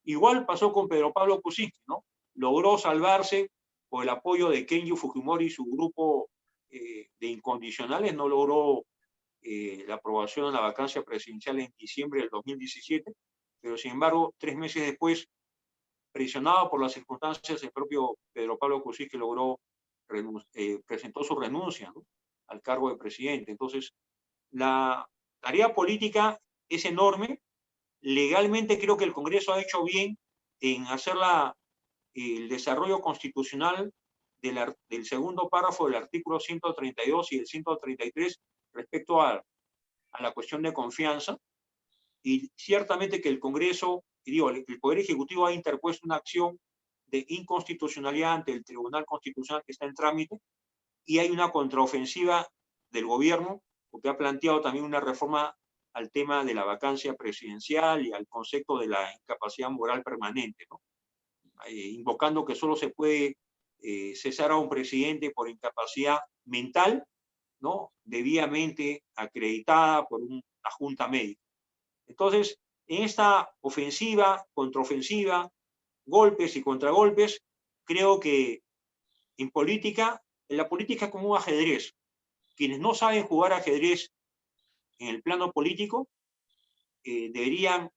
Igual pasó con Pedro Pablo Kuczynski, ¿no? Logró salvarse por el apoyo de Kenji Fujimori y su grupo de incondicionales, no logró la aprobación de la vacancia presidencial en diciembre del 2017, pero sin embargo, 3 meses después, presionado por las circunstancias, el propio Pedro Pablo Kuczynski presentó su renuncia, ¿no?, al cargo de presidente. Entonces, la tarea política es enorme. Legalmente creo que el Congreso ha hecho bien en hacer el desarrollo constitucional del segundo párrafo del artículo 132 y el 133 respecto a la cuestión de confianza. Y ciertamente que el Congreso, el Poder Ejecutivo ha interpuesto una acción de inconstitucionalidad ante el Tribunal Constitucional que está en trámite, y hay una contraofensiva del gobierno, porque ha planteado también una reforma al tema de la vacancia presidencial y al concepto de la incapacidad moral permanente, ¿no? Invocando que solo se puede cesar a un presidente por incapacidad mental, ¿no?, debidamente acreditada por una junta médica. Entonces, en esta ofensiva, contraofensiva, golpes y contragolpes, creo que en la política es como un ajedrez. Quienes no saben jugar ajedrez en el plano político, deberían,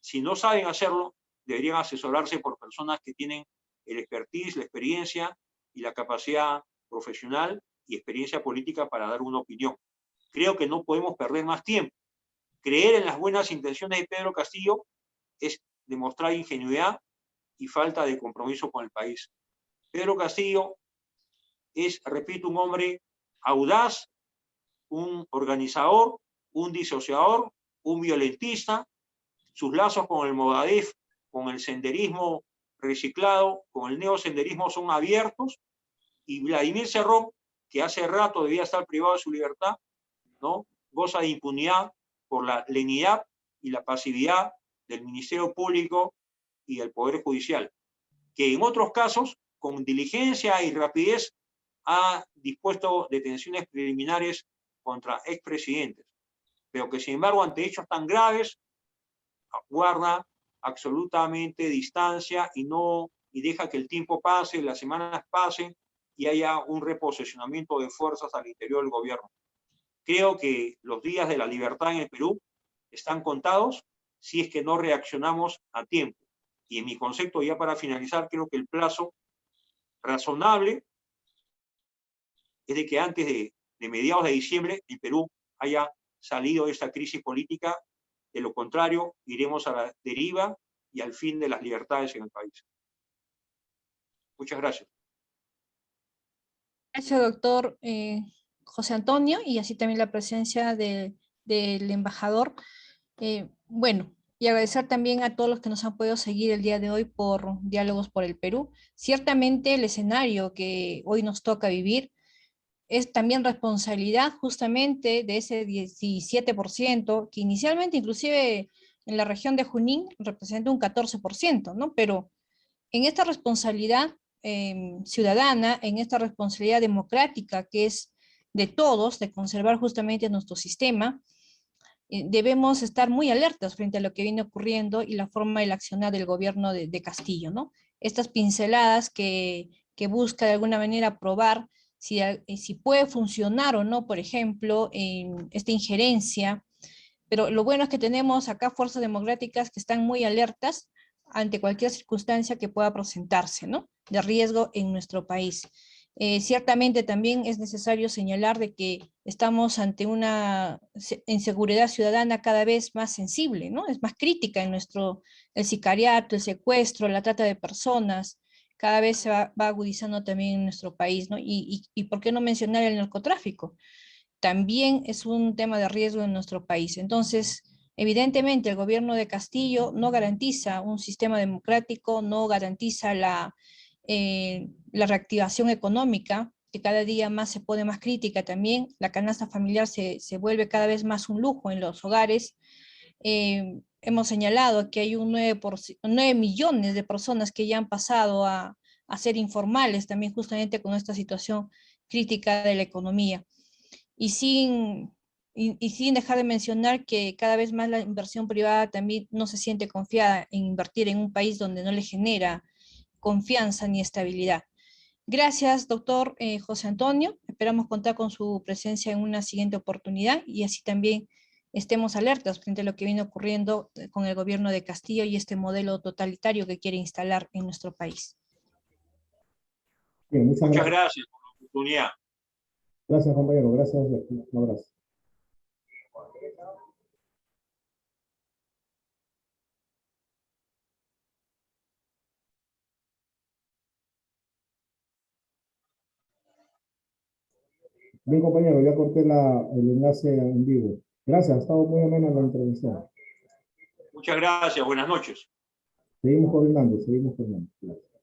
si no saben hacerlo, deberían asesorarse por personas que tienen el expertise, la experiencia y la capacidad profesional y experiencia política para dar una opinión. Creo que no podemos perder más tiempo. Creer en las buenas intenciones de Pedro Castillo es demostrar ingenuidad y falta de compromiso con el país. Pedro Castillo es, repito, un hombre audaz, un organizador, un disociador, un violentista. Sus lazos con el Movadef, con el senderismo reciclado, con el neosenderismo son abiertos, y Vladimir Cerrón, que hace rato debía estar privado de su libertad, ¿no?, goza de impunidad por la lenidad y la pasividad del Ministerio Público y del Poder Judicial, que en otros casos, con diligencia y rapidez, ha dispuesto detenciones preliminares contra expresidentes, pero que sin embargo ante hechos tan graves guarda absolutamente distancia y deja que el tiempo pase, las semanas pasen y haya un reposicionamiento de fuerzas al interior del gobierno. Creo que los días de la libertad en el Perú están contados si es que no reaccionamos a tiempo. Y en mi concepto, ya para finalizar, creo que el plazo razonable es de que antes de mediados de diciembre el Perú haya salido de esta crisis política. De lo contrario, iremos a la deriva y al fin de las libertades en el país. Muchas gracias. Gracias, doctor José Antonio, y así también la presencia del embajador. Bueno, y agradecer también a todos los que nos han podido seguir el día de hoy por Diálogos por el Perú. Ciertamente el escenario que hoy nos toca vivir es también responsabilidad justamente de ese 17%, que inicialmente inclusive en la región de Junín representa un 14%, ¿no? Pero en esta responsabilidad ciudadana, en esta responsabilidad democrática que es de todos, de conservar justamente nuestro sistema, debemos estar muy alertas frente a lo que viene ocurriendo y la forma del accionar del gobierno de Castillo, ¿no? Estas pinceladas que busca de alguna manera probar si puede funcionar o no, por ejemplo, en esta injerencia, pero lo bueno es que tenemos acá fuerzas democráticas que están muy alertas ante cualquier circunstancia que pueda presentarse, ¿no? De riesgo en nuestro país. Ciertamente también es necesario señalar de que estamos ante una inseguridad ciudadana cada vez más sensible, ¿no? Es más crítica en el sicariato, el secuestro, la trata de personas, cada vez se va agudizando también en nuestro país, ¿no? Y ¿por qué no mencionar el narcotráfico? También es un tema de riesgo en nuestro país. Entonces, evidentemente, el gobierno de Castillo no garantiza un sistema democrático, no garantiza la reactivación económica, que cada día más se pone más crítica también. La canasta familiar se vuelve cada vez más un lujo en los hogares. Hemos señalado que hay 9 millones de personas que ya han pasado a ser informales, también justamente con esta situación crítica de la economía. Y sin dejar de mencionar que cada vez más la inversión privada también no se siente confiada en invertir en un país donde no le genera confianza ni estabilidad. Gracias, doctor José Antonio. Esperamos contar con su presencia en una siguiente oportunidad y así también estemos alertas frente a lo que viene ocurriendo con el gobierno de Castillo y este modelo totalitario que quiere instalar en nuestro país. Bien, muchas gracias por la oportunidad. Gracias, compañero. Gracias. Un abrazo. Bien, compañero, ya corté el enlace en vivo. Gracias, ha estado muy amena la intervención. Muchas gracias, buenas noches. Seguimos coordinando, Gracias.